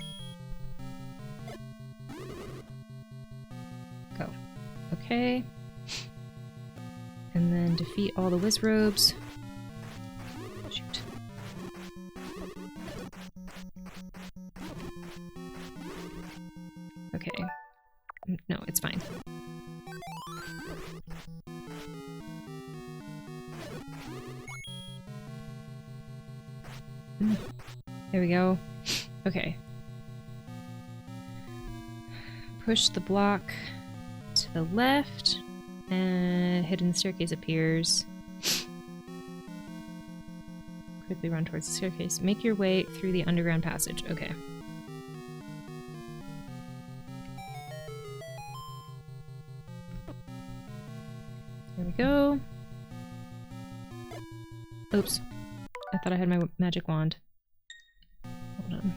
Go. Okay. And then defeat all the Wizrobes. Shoot. Okay. No, it's fine. There we go. Okay. Push the block to the left, and hidden staircase appears. Quickly run towards the staircase. Make your way through the underground passage. Okay. There we go. Oops. I thought I had my magic wand. Hold on.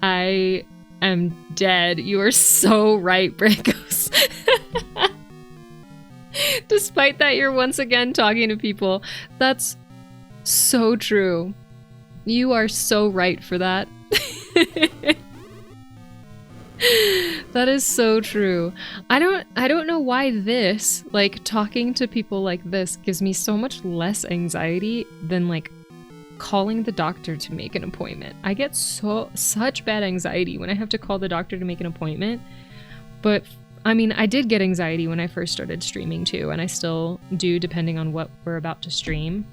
I am dead. You are so right, Bracos. Despite that, you're once again talking to people. That's so true. You are so right for that. That is so true. I don't know why this, like, talking to people like this gives me so much less anxiety than, like, calling the doctor to make an appointment. I get such bad anxiety when I have to call the doctor to make an appointment. But I mean, I did get anxiety when I first started streaming too, and I still do depending on what we're about to stream.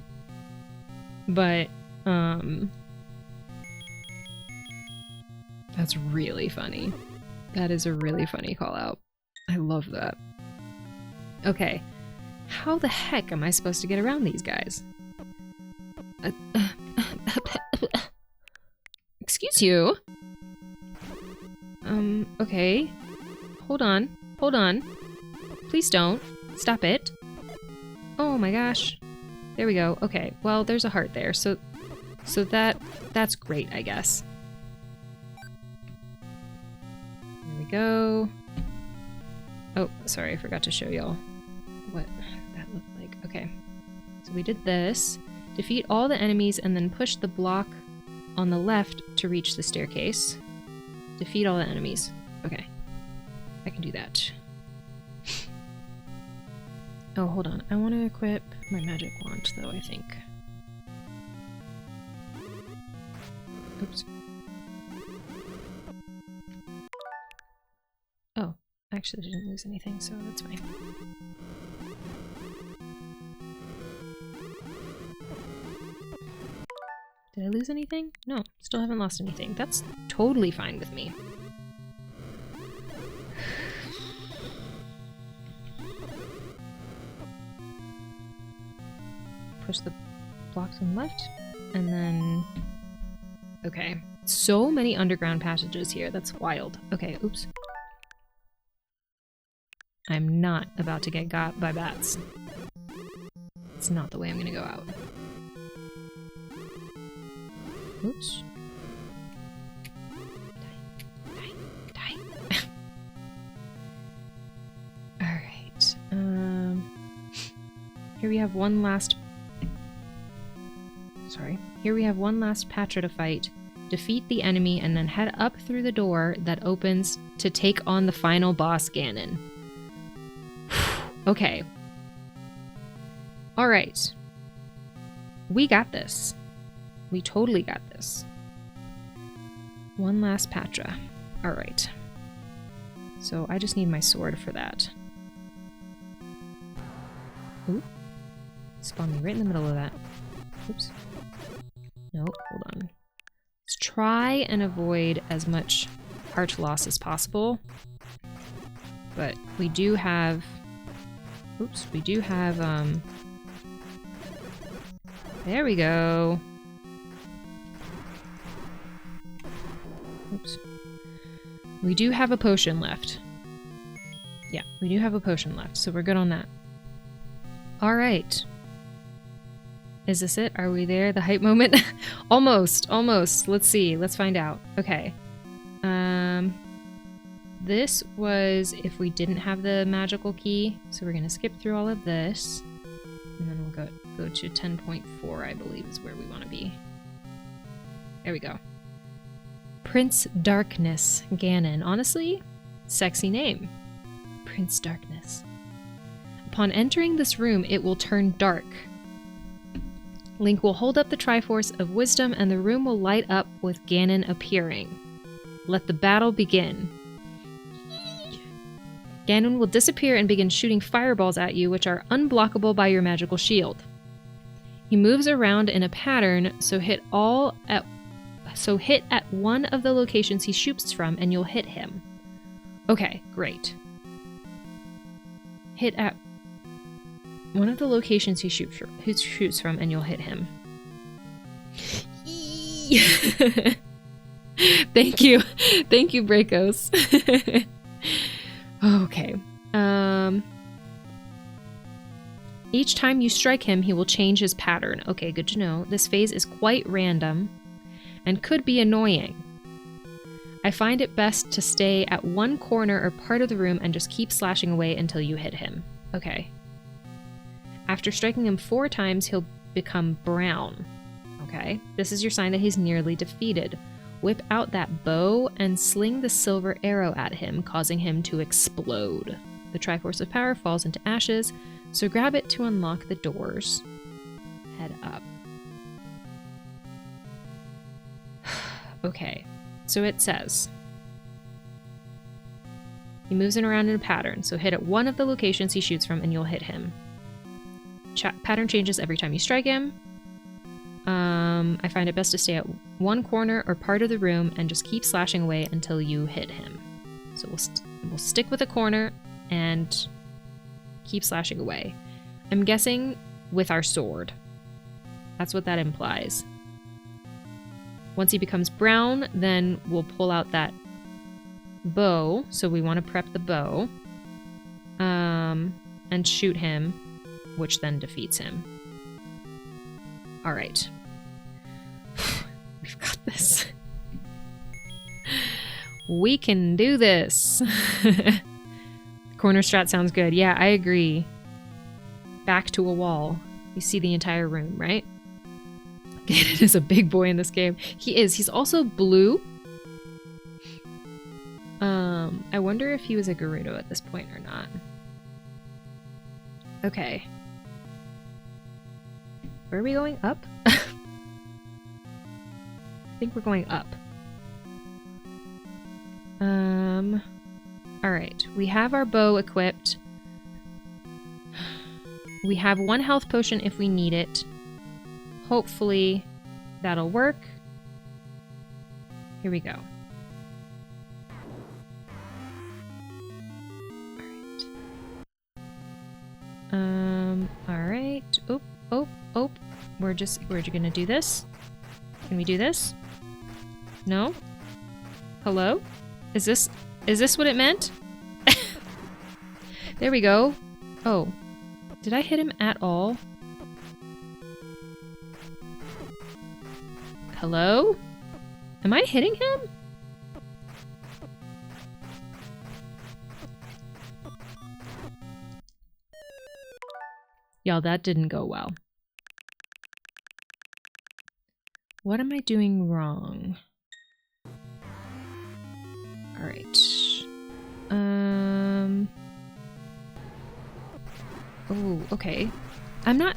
But that's really funny. That is a really funny call out. I love that. Okay. How the heck am I supposed to get around these guys? Excuse you? Okay. Hold on. Hold on. Please don't. Stop it. Oh my gosh. There we go. Okay. Well, there's a heart there. So that's great, I guess. There we go. Oh, sorry, I forgot to show y'all what that looked like. Okay. So we did this. Defeat all the enemies and then push the block on the left to reach the staircase. Defeat all the enemies. Okay. I can do that. Oh, hold on. I want to equip my magic wand, though, I think. Oops. Oh, actually I didn't lose anything, so that's fine. Did I lose anything? No, still haven't lost anything. That's totally fine with me. Push the blocks on the left, and then... Okay. So many underground passages here. That's wild. Okay, oops. I'm not about to get got by bats. It's not the way I'm gonna go out. Oops. Die. Die. Die. Alright. Here we have one last... Sorry. Here we have one last Patra to fight. Defeat the enemy and then head up through the door that opens to take on the final boss, Ganon. Okay. Alright. We got this. We totally got this. One last Patra. Alright. So I just need my sword for that. Ooh. Spawned me right in the middle of that. Oops. Nope, hold on. Let's try and avoid as much heart loss as possible. But we do have... Oops, we do have, there we go. Oops. We do have a potion left. Yeah, we do have a potion left, so we're good on that. Alright. Is this it? Are we there? The hype moment? Almost, almost. Let's see. Let's find out. Okay. This was if we didn't have the magical key. So we're going to skip through all of this. And then we'll go to 10.4, I believe, is where we want to be. There we go. Prince Darkness Ganon. Honestly, sexy name. Prince Darkness. Upon entering this room, it will turn dark. Link will hold up the Triforce of Wisdom and the room will light up with Ganon appearing. Let the battle begin. Ganon will disappear and begin shooting fireballs at you, which are unblockable by your magical shield. He moves around in a pattern, so hit at one of the locations he shoots from and you'll hit him. Okay, great. Hit at one of the locations he shoots from and you'll hit him. Thank you. Thank you, Breakos. Okay. Each time you strike him, he will change his pattern. Okay, good to know. This phase is quite random and could be annoying. I find it best to stay at one corner or part of the room and just keep slashing away until you hit him. Okay. After striking him 4 times, he'll become brown. Okay. This is your sign that he's nearly defeated. whip out that bow and sling the silver arrow at him, causing him to explode. The Triforce of Power falls into ashes, so grab it to unlock the doors. Head up. Okay, so it says he moves in around in a pattern, so hit at one of the locations he shoots from and you'll hit him. Pattern changes every time you strike him. I find it best to stay at one corner or part of the room and just keep slashing away until you hit him. So we'll stick with a corner and keep slashing away. I'm guessing with our sword. That's what that implies. Once he becomes brown, then we'll pull out that bow. So we want to prep the bow. And shoot him, which then defeats him. All right. We've got this. We can do this. Corner strat sounds good. Yeah, I agree. Back to a wall. You see the entire room, right? Ganon is a big boy in this game. He is. He's also blue. I wonder if he was a Gerudo at this point or not. Okay. Where are we going? Up? I think we're going up. Alright. We have our bow equipped. We have one health potion if we need it. Hopefully that'll work. Here we go. Alright. Oh. We're gonna do this. Can we do this? No? Hello? Is this what it meant? There we go. Oh. Did I hit him at all? Hello? Am I hitting him? Y'all, that didn't go well. What am I doing wrong? Alright. Oh, okay. I'm not...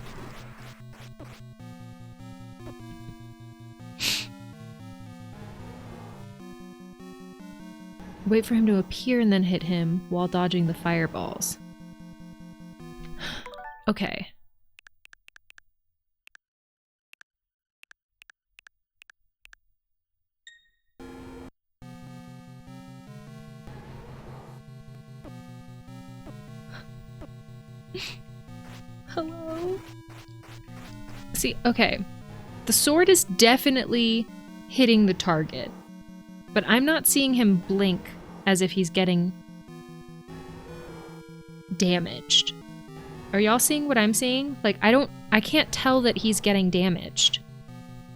Wait for him to appear and then hit him while dodging the fireballs. Okay. Hello? See, okay. The sword is definitely hitting the target, but I'm not seeing him blink as if he's getting damaged. Are y'all seeing what I'm seeing? Like, I can't tell that he's getting damaged.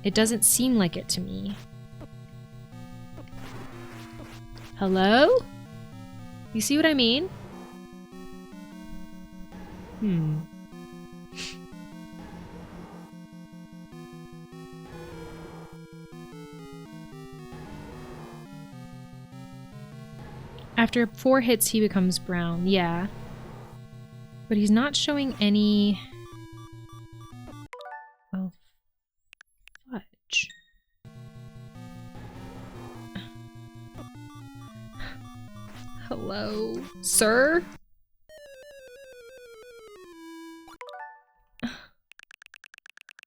It doesn't seem like it to me. Hello? You see what I mean? After 4 hits, he becomes brown. Yeah. But he's not showing any... Well, fudge. Hello, sir?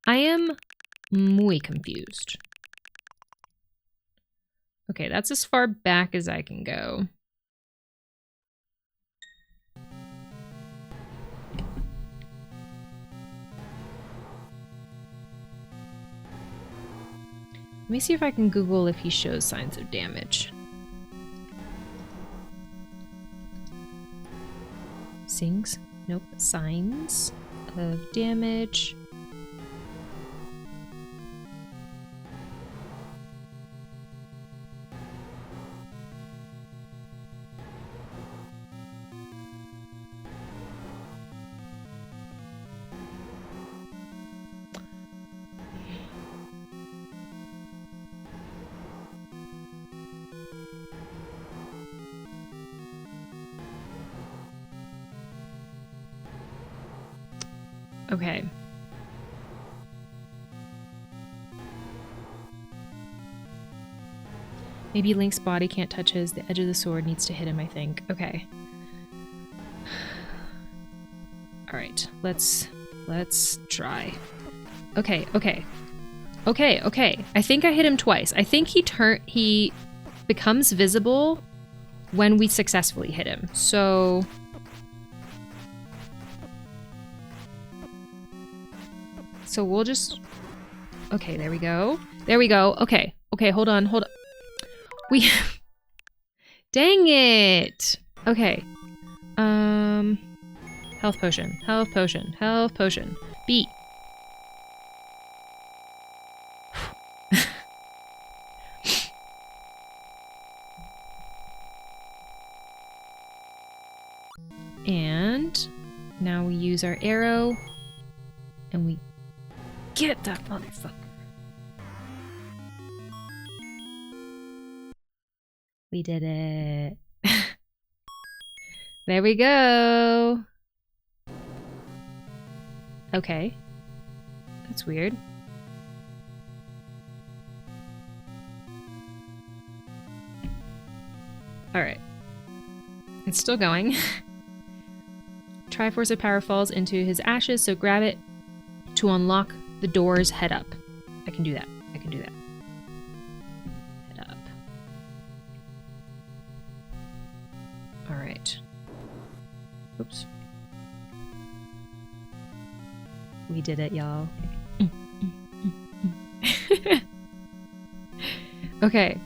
I am muy confused. Okay, that's as far back as I can go. Let me see if I can Google if he shows signs of damage. Sings? Nope. Signs of damage. Okay. Maybe Link's body can't touch his. The edge of the sword needs to hit him, I think. Okay. Alright, let's try. Okay. I think I hit him twice. I think he becomes visible when we successfully hit him. So we'll just... Okay, there we go. Okay, hold on. Dang it! Okay. Health potion. Beat. And now we use our arrow and we get that motherfucker. We did it. There we go. Okay. That's weird. Alright. It's still going. Triforce of Power falls into his ashes, so grab it to unlock the door's head up. I can do that. Head up. Alright. Oops. We did it, y'all. Okay.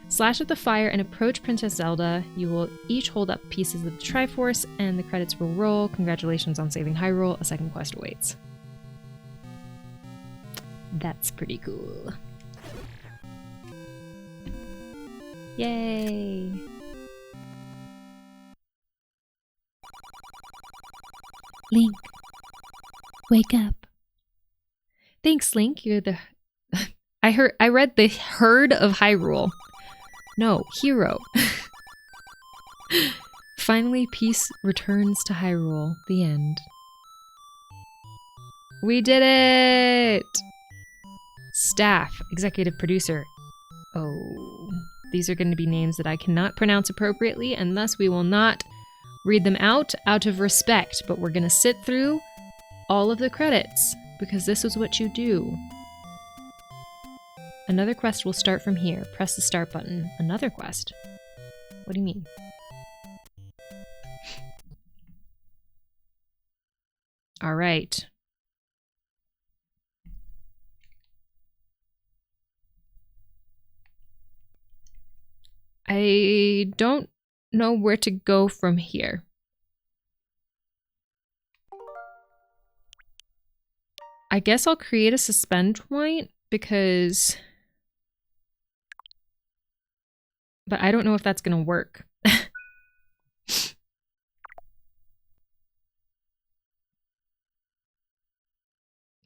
Slash at the fire and approach Princess Zelda. You will each hold up pieces of the Triforce and the credits will roll. Congratulations on saving Hyrule. A second quest awaits. That's pretty cool. Yay! Link, wake up. Thanks, Link. You're the... I read the herd of Hyrule. No, hero. Finally, peace returns to Hyrule. The end. We did it! Staff, executive producer. Oh, these are going to be names that I cannot pronounce appropriately, and thus we will not read them out of respect, but we're going to sit through all of the credits, because this is what you do. Another quest will start from here. Press the start button. Another quest? What do you mean? All right. I don't know where to go from here. I guess I'll create a suspend point because... But I don't know if that's gonna work.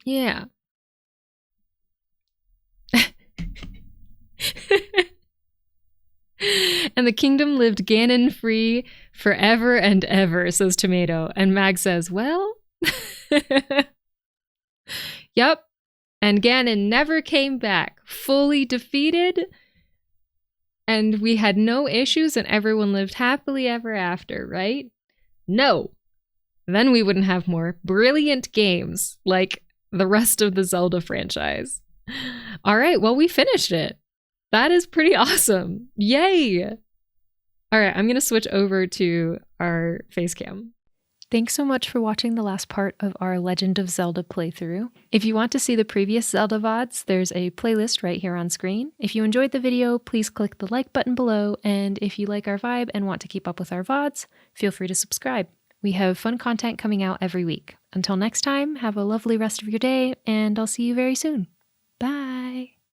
Yeah. And the kingdom lived Ganon free forever and ever, says Tomato. And Mag says, well... Yep. And Ganon never came back. Fully defeated. And we had no issues and everyone lived happily ever after, right? No. Then we wouldn't have more brilliant games like the rest of the Zelda franchise. All right, well, we finished it. That is pretty awesome. Yay! All right, I'm going to switch over to our face cam. Thanks so much for watching the last part of our Legend of Zelda playthrough. If you want to see the previous Zelda VODs, there's a playlist right here on screen. If you enjoyed the video, please click the like button below, and if you like our vibe and want to keep up with our VODs, feel free to subscribe. We have fun content coming out every week. Until next time, have a lovely rest of your day, and I'll see you very soon. Bye!